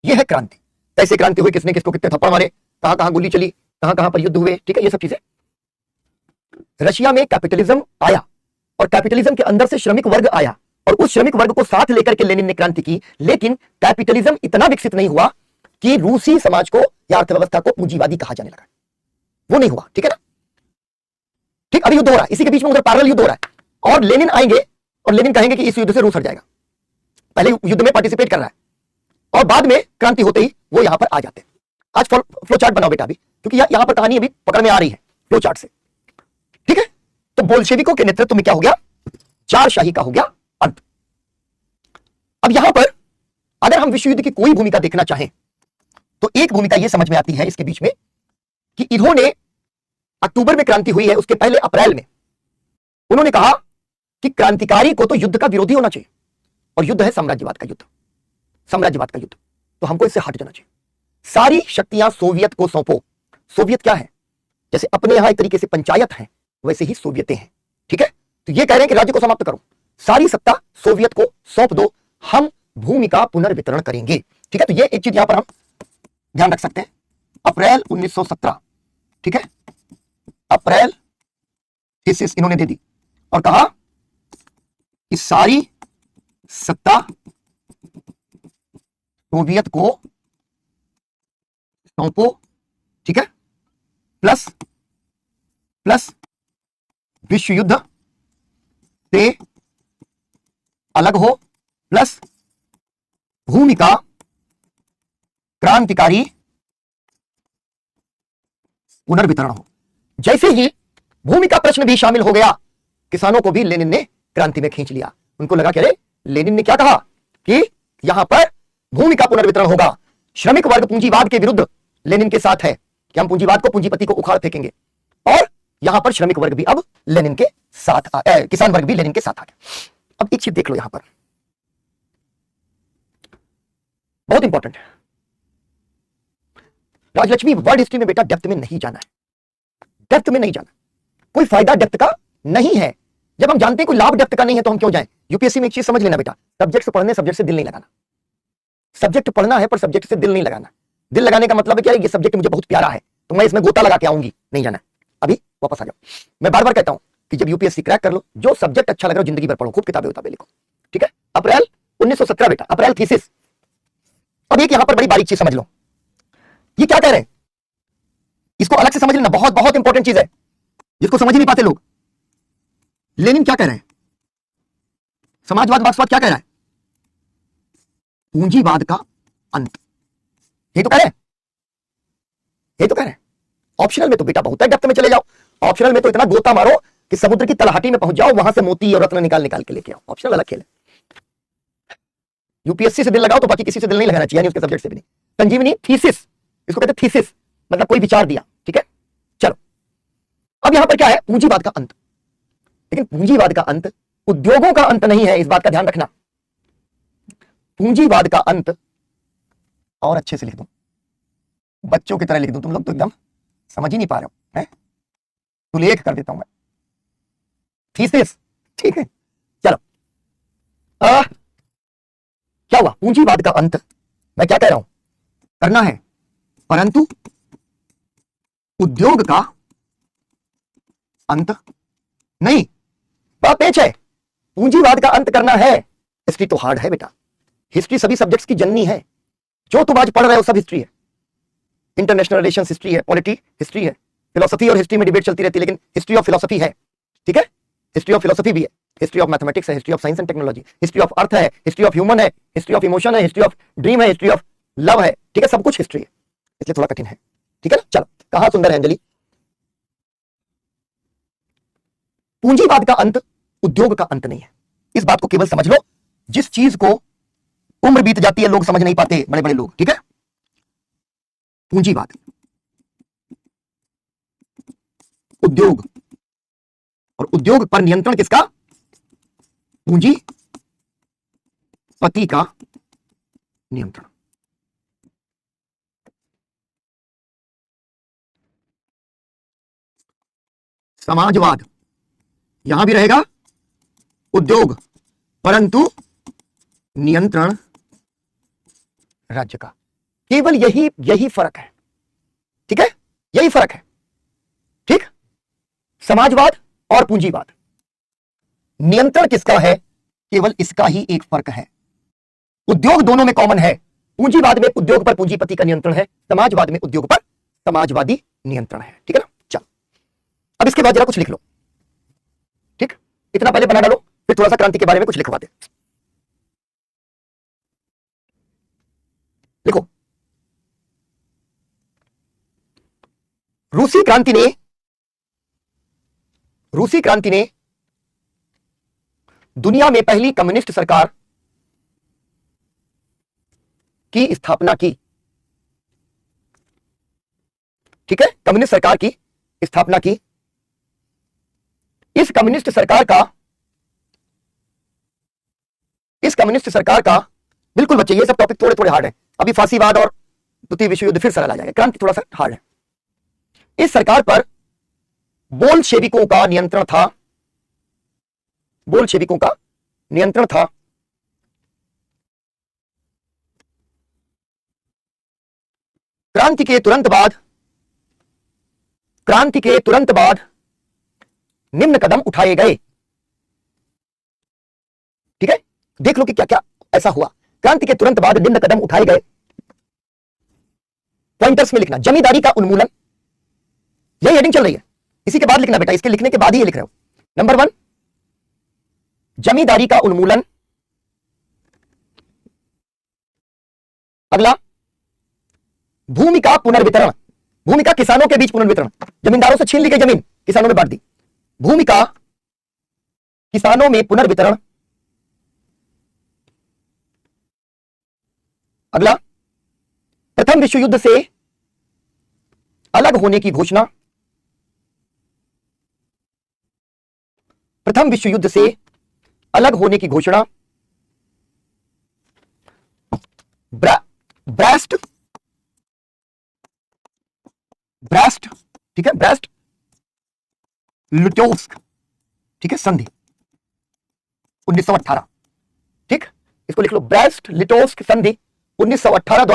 यह है क्रांति। कैसे क्रांति हुई, किसने किसको कितने थप्पड़ मारे, कहां कहां गोली चली, कहां कहां पर युद्ध हुए। ठीक है, ये सब चीजें। रशिया में कैपिटलिज्म आया और कैपिटलिज्म के अंदर से श्रमिक वर्ग आया और उस श्रमिक वर्ग को साथ लेकर के लेनिन ने क्रांति की। लेकिन कैपिटलिज्म इतना विकसित नहीं हुआ कि रूसी समाज को या अर्थव्यवस्था को पूंजीवादी कहा जाने लगा। वो नहीं हुआ। ठीक है ना? ठीक, अभी युद्ध हो रहा है, इसी के बीच में उधर पैरेलल युद्ध हो रहा है और लेनिन आएंगे और लेनिन कहेंगे कि इस युद्ध से रूस हट जाएगा। पहले युद्ध में पार्टिसिपेट कर रहा है और बाद में क्रांति होते ही वो यहां पर आ जाते हैं। आज फ्लो चार्ट बनाओ बेटा अभी, क्योंकि यहां पर कहानी अभी पकड़ में आ रही है फ्लो चार्ट से। ठीक है, तो बोल्शेविकों के नेतृत्व में क्या हो गया? जारशाही का हो गया अंत। अब यहां पर अगर हम विश्व युद्ध की कोई भूमिका देखना चाहें तो एक भूमिका यह समझ में आती है इसके बीच में कि इन्होंने अक्टूबर में क्रांति हुई है, उसके पहले अप्रैल में उन्होंने कहा कि क्रांतिकारी को तो युद्ध का विरोधी होना चाहिए और युद्ध है साम्राज्यवाद का युद्ध, साम्राज्यवाद का युद्ध, तो हमको इससे हट जाना चाहिए। सारी शक्तियां सोवियत को सौंपो। सोवियत क्या है? जैसे अपने यहां एक तरीके से पंचायत है, वैसे ही सोवियतें हैं। ठीक है, तो ये कह रहे हैं कि राज्य को समाप्त करो, सारी सत्ता सोवियत को सौंप दो, हम भूमि का पुनर्वितरण करेंगे। ठीक है, तो ये एक चीज यहां पर हम ध्यान रख सकते हैं। अप्रैल 1917, ठीक है, अप्रैल थीसिस इन्होंने दे दी और कहा कि सारी सत्ता सोवियत को सौंपो। ठीक है, प्लस विश्व युद्ध से अलग हो, प्लस भूमि का क्रांतिकारी पुनर्वितरण हो। जैसे ही भूमि का प्रश्न भी शामिल हो गया, किसानों को भी लेनिन ने क्रांति में खींच लिया। उनको लगा कि अरे लेनिन ने क्या कहा कि यहां पर भूमि का पुनर्वितरण होगा। श्रमिक वर्ग पूंजीवाद के विरुद्ध लेनिन के साथ है कि हम पूंजीवाद को, पूंजीपति को उखाड़ फेंकेंगे, और यहां पर श्रमिक वर्ग भी अब लेनिन के साथ किसान वर्ग भी लेनिन के साथ आ गया। अब एक चीज देख लो यहां पर, बहुत इंपॉर्टेंट है। राजलक्ष्मी, वर्ल्ड हिस्ट्री में बेटा डेप्थ में नहीं जाना है, डेप्थ में नहीं जाना, कोई फायदा डेप्थ का नहीं है। जब हम जानते हैं कोई लाभ डेप्थ का नहीं है तो हम क्यों जाएं? यूपीएससी में एक चीज समझ लेना बेटा, सब्जेक्ट पढ़ने, सब्जेक्ट से दिल नहीं लगाना। सब्जेक्ट पढ़ना है पर सब्जेक्ट से दिल नहीं लगाना। दिल लगाने का मतलब क्या है? ये सब्जेक्ट मुझे बहुत प्यारा है तो मैं इसमें गोता लगा के आऊंगी, नहीं जाना। अभी वापस आ जाओ। मैं बार बार कहता हूं कि जब यूपीएससी क्रैक कर लो, जो सब्जेक्ट अच्छा लग रहा है जिंदगी भर पढ़ो, खूब किताबें उताबें लिखो, ठीक है? अप्रैल 1917 बेटा, अप्रैल थीसिस। अब एक यहां पर बड़ी बारीक चीज समझ लो, ये क्या कह रहे हैं, इसको अलग से समझ लेना, बहुत बहुत इंपॉर्टेंट चीज है जिसको समझ ही नहीं पाते लोग। लेनिन क्या कह रहे हैं? समाजवाद मार्क्सवाद क्या कह रहा है? पूंजीवाद का अंत। ये तो कह रहे हैं, ये तो कह रहे हैं। ऑप्शनल में तो बेटा बहुत है, डेप्थ में चले जाओ। ऑप्शनल में तो इतना गोता मारो कि समुद्र की तलहटी में पहुंच जाओ, वहां से मोती और रत्न निकाल निकाल के लेके आओ। ऑप्शनल अलग खेल है। यूपीएससी से दिल लगाओ तो बाकी किसी से दिल नहीं लगाना चाहिए, यानी उसके सब्जेक्ट से भी नहीं। संजीवनी थीसिस, इसको कहते हैं थीसिस, मतलब कोई विचार दिया, ठीक है? चलो अब यहां पर क्या है? पूंजीवाद का अंत। लेकिन पूंजीवाद का अंत उद्योगों का अंत नहीं है, इस बात का ध्यान रखना। पूंजीवाद का अंत, और अच्छे से लिख दूं, बच्चों की तरह लिख दूं, तुम लोग तो एकदम समझ ही नहीं पा रहे हो, हैं? तो लेख कर देता हूं मैं, थीसिस, ठीक है? चलो क्या हुआ? पूंजीवाद का अंत, मैं क्या कह रहा हूं, करना है, परंतु उद्योग का अंत नहीं। बात पेच है, पूंजीवाद का अंत करना है। हिस्ट्री तो हार्ड है बेटा, हिस्ट्री सभी सब्जेक्ट्स की जननी है। जो तुम आज पढ़ रहे हो सब हिस्ट्री है। इंटरनेशनल रिलेशंस हिस्ट्री है, पॉलिटी हिस्ट्री है, फिलोसफी और हिस्ट्री में डिबेट चलती रहती है, लेकिन हिस्ट्री ऑफ फिलोसफी है, ठीक है? हिस्ट्री ऑफ फिलोसफी भी है, हिस्ट्री ऑफ मैथमेटिक्स है, history of science and technology, history of earth है, हिस्ट्री ऑफ ह्यूमन है, हिस्ट्री ऑफ इमोशन है, हिस्ट्री ऑफ ड्रीम है, हिस्ट्री ऑफ लव है, ठीक है? सब कुछ हिस्ट्री है, इसलिए थोड़ा कठिन है, ठीक है ना? चलो, कहां सुंदर है अंजलि? पूंजीवाद का अंत उद्योग का अंत नहीं है। इस बात को केवल समझ लो। जिस चीज को उम्र बीत जाती है लोग समझ नहीं पाते, बड़े बड़े लोग, ठीक है? पूंजीवाद, उद्योग, और उद्योग पर नियंत्रण किसका? पूंजीपति का नियंत्रण। समाजवाद, यहां भी रहेगा उद्योग, परंतु नियंत्रण राज्य का। केवल यही फर्क है, ठीक है? यही फर्क है, ठीक? समाजवाद और पूंजीवाद, नियंत्रण किसका है? केवल इसका ही एक फर्क है। उद्योग दोनों में कॉमन है। पूंजीवाद में उद्योग पर पूंजीपति का नियंत्रण है, समाजवाद में उद्योग पर समाजवादी नियंत्रण है, ठीक है ना? चलो अब इसके बाद जरा कुछ लिख लो, ठीक? इतना पहले बना डालो, फिर थोड़ा सा क्रांति के बारे में कुछ लिखवा दे। लिखो, रूसी क्रांति ने दुनिया में पहली कम्युनिस्ट सरकार की स्थापना की, ठीक है? कम्युनिस्ट सरकार की स्थापना की। इस कम्युनिस्ट सरकार का बिल्कुल बच्चे, ये सब टॉपिक थोड़े थोड़े हार्ड है। अभी फांसीवाद और द्वितीय विश्व युद्ध फिर सरल आ जाएगा, क्रांति थोड़ा सा हार्ड है। इस सरकार पर बोल्शेविकों का नियंत्रण था, बोल्शेविकों का नियंत्रण था। क्रांति के तुरंत बाद निम्न कदम उठाए गए, ठीक है? देख लो कि क्या क्या ऐसा हुआ। क्रांति के तुरंत बाद निम्न कदम उठाए गए। पॉइंटर्स में लिखना, जमींदारी का उन्मूलन, यही हेडिंग चल रही है, इसी के बाद लिखना बेटा, इसके लिखने के बाद ही ये लिख रहे हो। नंबर 1, जमींदारी का उन्मूलन। अगला, भूमि का पुनर्वितरण, भूमि का किसानों के बीच पुनर्वितरण। जमींदारों से छीन ली गई जमीन, किसानों में बांट दी, भूमि का किसानों में पुनर्वितरण। अगला, प्रथम विश्व युद्ध से अलग होने की घोषणा, प्रथम विश्व युद्ध से अलग होने की घोषणा। ब्रेस्ट, ठीक है? ब्रेस्ट लिटोव्स्क, ठीक है? संधि, 1918। ठीक, इसको लिख लो, ब्रेस्ट लिटोव्स्क संधि 1918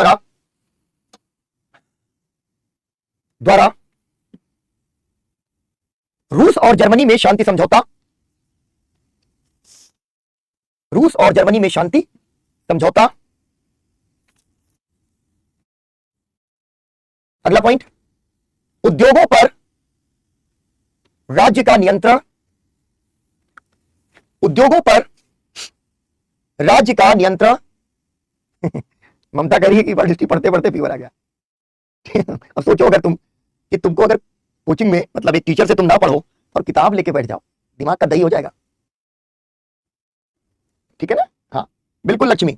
द्वारा रूस और जर्मनी में शांति समझौता, रूस और जर्मनी में शांति समझौता। अगला पॉइंट, उद्योगों पर राज्य का नियंत्रण, उद्योगों पर राज्य का नियंत्रण। ममता कह रही है कि वर्ल्ड हिस्ट्री पढ़ते पढ़ते फीवर आ गया। अब सोचो अगर तुमको अगर कोचिंग में मतलब एक टीचर से तुम ना पढ़ो और किताब लेके बैठ जाओ, दिमाग का दही हो जाएगा। ठीक है ना? हाँ बिल्कुल लक्ष्मी,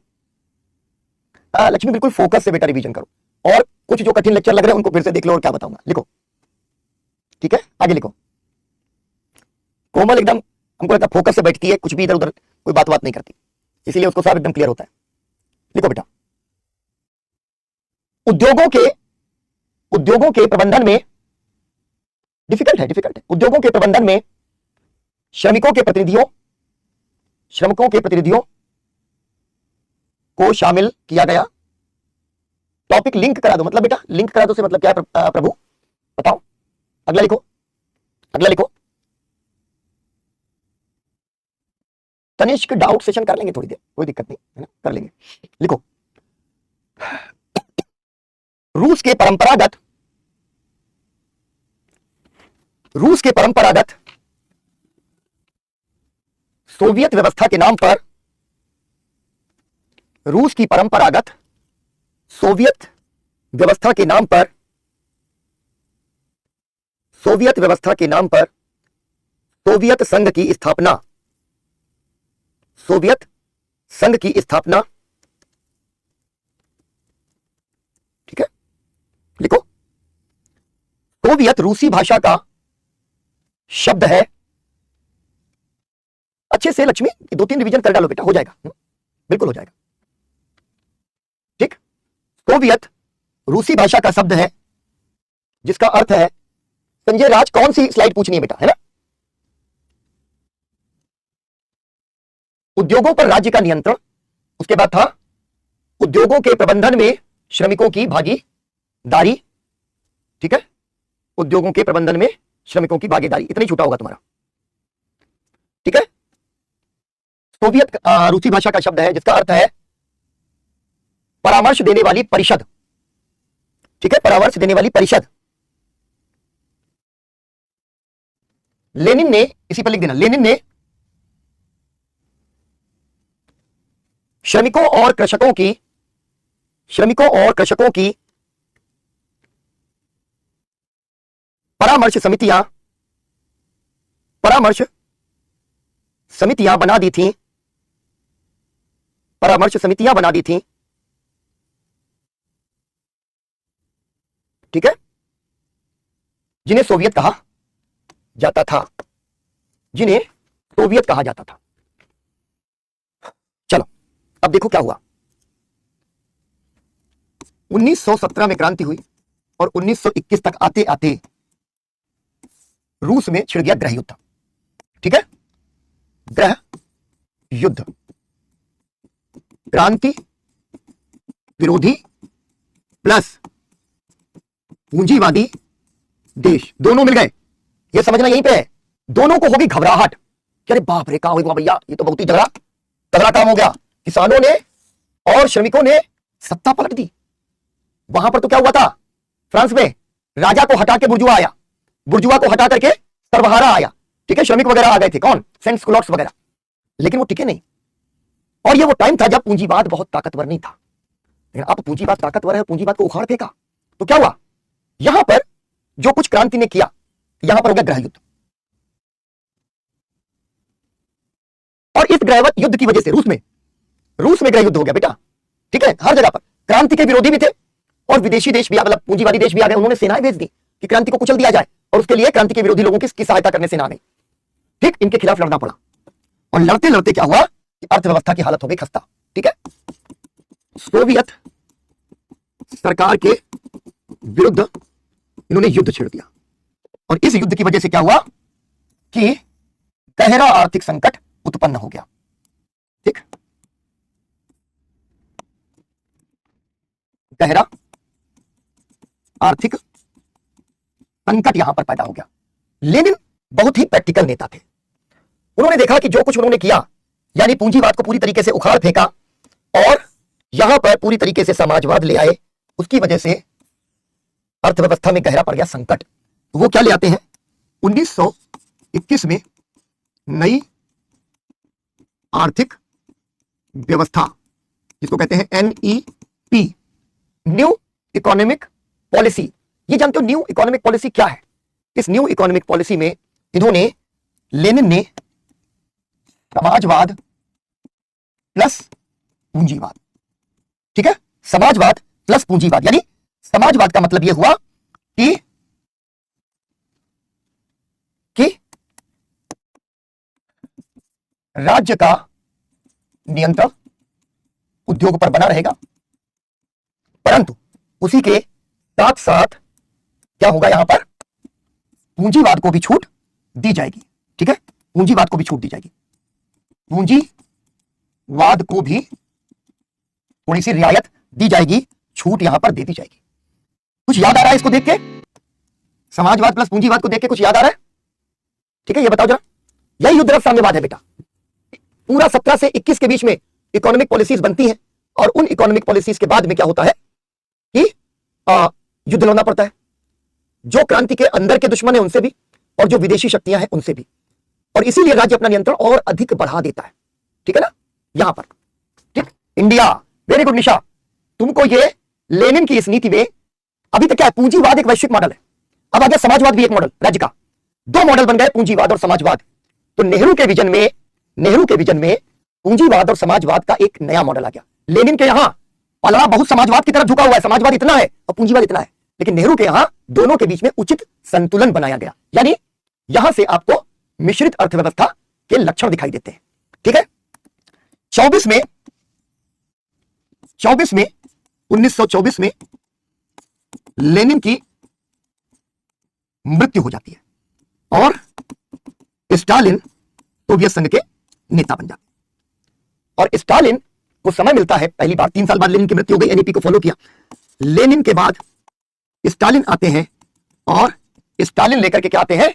लक्ष्मी बिल्कुल फोकस से बेटा रिवीजन करो, और कुछ जो कठिन लेक्चर लग रहे हैं उनको फिर से देख लो और क्या बताऊंगा लिखो। ठीक है, आगे लिखो। कोमल एकदम हमको लगता फोकस से बैठती है, कुछ भी इधर उधर कोई बात नहीं करती, इसीलिए उसको सब एकदम क्लियर होता है। लिखो बेटा, उद्योगों के प्रबंधन में, डिफिकल्ट है, उद्योगों के प्रबंधन में श्रमिकों के प्रतिनिधियों को शामिल किया गया। टॉपिक लिंक करा दो, मतलब बेटा लिंक करा दो से मतलब क्या है प्रभु बताओ। अगला लिखो। तनिष्क डाउट सेशन कर लेंगे थोड़ी देर, कोई दिक्कत नहीं है ना, कर लेंगे। लिखो, रूस के परंपरागत सोवियत व्यवस्था के नाम पर, रूस की परंपरागत सोवियत व्यवस्था के नाम पर सोवियत संघ की स्थापना, ठीक है, लिखो। सोवियत रूसी भाषा का शब्द है, अच्छे से लक्ष्मी 2-3 रिवीजन कर डालो बेटा, हो जाएगा, बिल्कुल हो जाएगा। ठीक, सोवियत रूसी भाषा का शब्द है जिसका अर्थ है, संजय राज कौन सी स्लाइड पूछनी है बेटा, है ना? उद्योगों पर राज्य का नियंत्रण, उसके बाद था उद्योगों के प्रबंधन में श्रमिकों की भागीदारी। ठीक है, उद्योगों के प्रबंधन में श्रमिकों की भागीदारी, इतना ही छूटा होगा तुम्हारा। ठीक है, सोवियत रूसी भाषा का शब्द है जिसका अर्थ है परामर्श देने वाली परिषद। ठीक है, परामर्श देने वाली परिषद। लेनिन ने, इसी पर लिख देना, लेनिन ने श्रमिकों और कृषकों की परामर्श समितियां बना दी थी, ठीक है, जिन्हें सोवियत कहा जाता था, चलो अब देखो क्या हुआ। 1917 में क्रांति हुई और 1921 तक आते आते रूस में छिड़ गया गृह युद्ध। ठीक है, गृह युद्ध, क्रांति विरोधी प्लस पूंजीवादी देश दोनों मिल गए। ये समझना यहीं पे है, दोनों को होगी घबराहट कि अरे बाप रे, कहां हुआ भैया, ये तो बहुत ही तगड़ा काम हो गया। किसानों ने और श्रमिकों ने सत्ता पलट दी। वहां पर तो क्या हुआ था, फ्रांस में राजा को हटा के बुर्जुआ आया, बुर्जुआ को हटा करके सर्वहारा आया। ठीक है, श्रमिक वगैरह आ गए थे, कौन, सेंट स्कूलॉट्स वगैरह, लेकिन वो टिके नहीं। और ये वो टाइम था जब पूंजीवाद बहुत ताकतवर नहीं था, लेकिन अब पूंजीवाद ताकतवर है, पूंजीवाद को उखाड़ फेंका। तो क्या हुआ, यहां पर जो कुछ क्रांति ने किया, यहां पर हो गया गृह युद्ध। और इस गृह युद्ध की वजह से रूस में गृह युद्ध हो गया बेटा। ठीक है, हर जगह पर क्रांति के विरोधी भी थे और विदेशी देश भी, मतलब पूंजीवादी देश भी आ गए। उन्होंने सेनाएं भेज दी कि क्रांति को कुचल दिया जाए, और उसके लिए क्रांति के विरोधी लोगों की सहायता करने सेना आ गई। ठीक, इनके खिलाफ लड़ना पड़ा, और लड़ते लड़ते क्या हुआ कि अर्थव्यवस्था की हालत हो गई खस्ता। ठीक है, सोवियत सरकार के विरुद्ध इन्होंने युद्ध छेड़ दिया, और इस युद्ध की वजह से क्या हुआ कि गहरा आर्थिक संकट उत्पन्न हो गया। गहरा आर्थिक संकट यहां पर पैदा हो गया। लेनिन बहुत ही प्रैक्टिकल नेता थे। उन्होंने देखा कि जो कुछ उन्होंने किया, यानी पूंजीवाद को पूरी तरीके से उखाड़ फेंका और यहां पर पूरी तरीके से समाजवाद ले आए, उसकी वजह से अर्थव्यवस्था में गहरा पड़ गया संकट। तो वो क्या ले आते हैं, 1921 में नई आर्थिक व्यवस्था, जिसको कहते हैं NEP, न्यू इकोनॉमिक पॉलिसी। ये जानते हो न्यू इकोनॉमिक पॉलिसी क्या है? इस न्यू इकोनॉमिक पॉलिसी में इन्होंने, लेनिन ने समाजवाद प्लस पूंजीवाद, ठीक है, समाजवाद प्लस पूंजीवाद, यानी समाजवाद का मतलब यह हुआ कि राज्य का नियंत्रण उद्योग पर बना रहेगा, परंतु उसी के साथ साथ क्या होगा, यहां पर पूंजीवाद को भी छूट दी जाएगी। ठीक है, पूंजीवाद को भी छूट दी जाएगी, पूंजीवाद को भी थोड़ी सी रियायत दी जाएगी, छूट यहां पर दे दी जाएगी। कुछ याद आ रहा है इसको देख के? समाजवाद प्लस पूंजीवाद को देख के कुछ याद आ रहा है? ठीक है, ये बताओ जरा। यही युद्धरत साम्यवाद है बेटा। पूरा 17 से 21 के बीच में इकोनॉमिक पॉलिसीज बनती हैं और उन इकोनॉमिक पॉलिसीज के बाद में क्या होता है कि युद्ध लड़ना पड़ता है, जो क्रांति के अंदर के दुश्मन है उनसे भी और जो विदेशी शक्तियां हैं उनसे भी, और इसीलिए राज्य अपना नियंत्रण और अधिक बढ़ा देता है। ठीक है ना, यहां पर। ठीक, इंडिया, वेरी गुड निशा, तुमको ये लेनिन की इस नीति में अभी तक क्या है, पूंजीवाद एक वैश्विक मॉडल है, अब आ गया समाजवाद भी एक मॉडल, राज्य का। दो मॉडल बन गए, पूंजीवाद और समाजवाद। तो नेहरू के विजन में पूंजीवाद और समाजवाद का एक नया मॉडल आ गया। लेनिन के यहां पलड़ा बहुत समाजवाद की तरफ झुका हुआ है, समाजवाद इतना है और पूंजीवाद इतना है, लेकिन नेहरू के यहां दोनों के बीच में उचित संतुलन बनाया गया, यानी यहां से आपको मिश्रित अर्थव्यवस्था के लक्षण दिखाई देते हैं। ठीक है, 1924 में लेनिन की मृत्यु हो जाती है और स्टालिन सोवियत संघ के नेता बन जाते हैं। और स्टालिन को समय मिलता है, पहली बार 3 साल बाद लेनिन की मृत्यु हो गई, एनईपी को फॉलो किया। लेनिन के बाद स्टालिन आते हैं और स्टालिन लेकर के क्या आते हैं,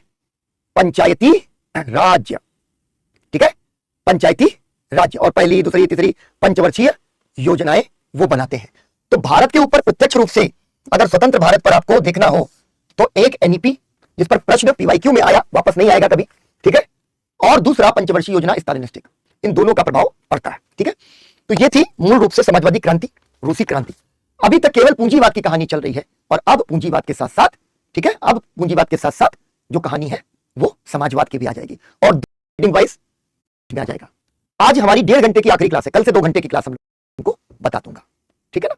पंचायती राज्य। ठीक है, पंचायती राज्य, और पहली, दूसरी, तीसरी पंचवर्षीय योजनाएं वो बनाते हैं। तो भारत के ऊपर प्रत्यक्ष रूप से अगर स्वतंत्र भारत पर आपको देखना हो तो एक एनईपी जिस पर प्रश्न पीवाईक्यू में आया, वापस नहीं आएगा कभी, ठीक है, और दूसरा पंचवर्षीय योजना स्टालिनिस्टिक, इन दोनों का प्रभाव पड़ता है। ठीक है, तो ये थी मूल रूप से समाजवादी क्रांति, रूसी क्रांति। अभी तक केवल पूंजीवाद की कहानी चल रही है और अब पूंजीवाद के साथ साथ, ठीक है, अब पूंजीवाद के साथ साथ जो कहानी है वो समाजवाद की भी आ जाएगी और रीडिंग वाइज में आ जाएगा। आज हमारी 1.5 घंटे की आखिरी क्लास है, कल से 2 घंटे की क्लास हम लोगों को बता दूंगा। ठीक है ना।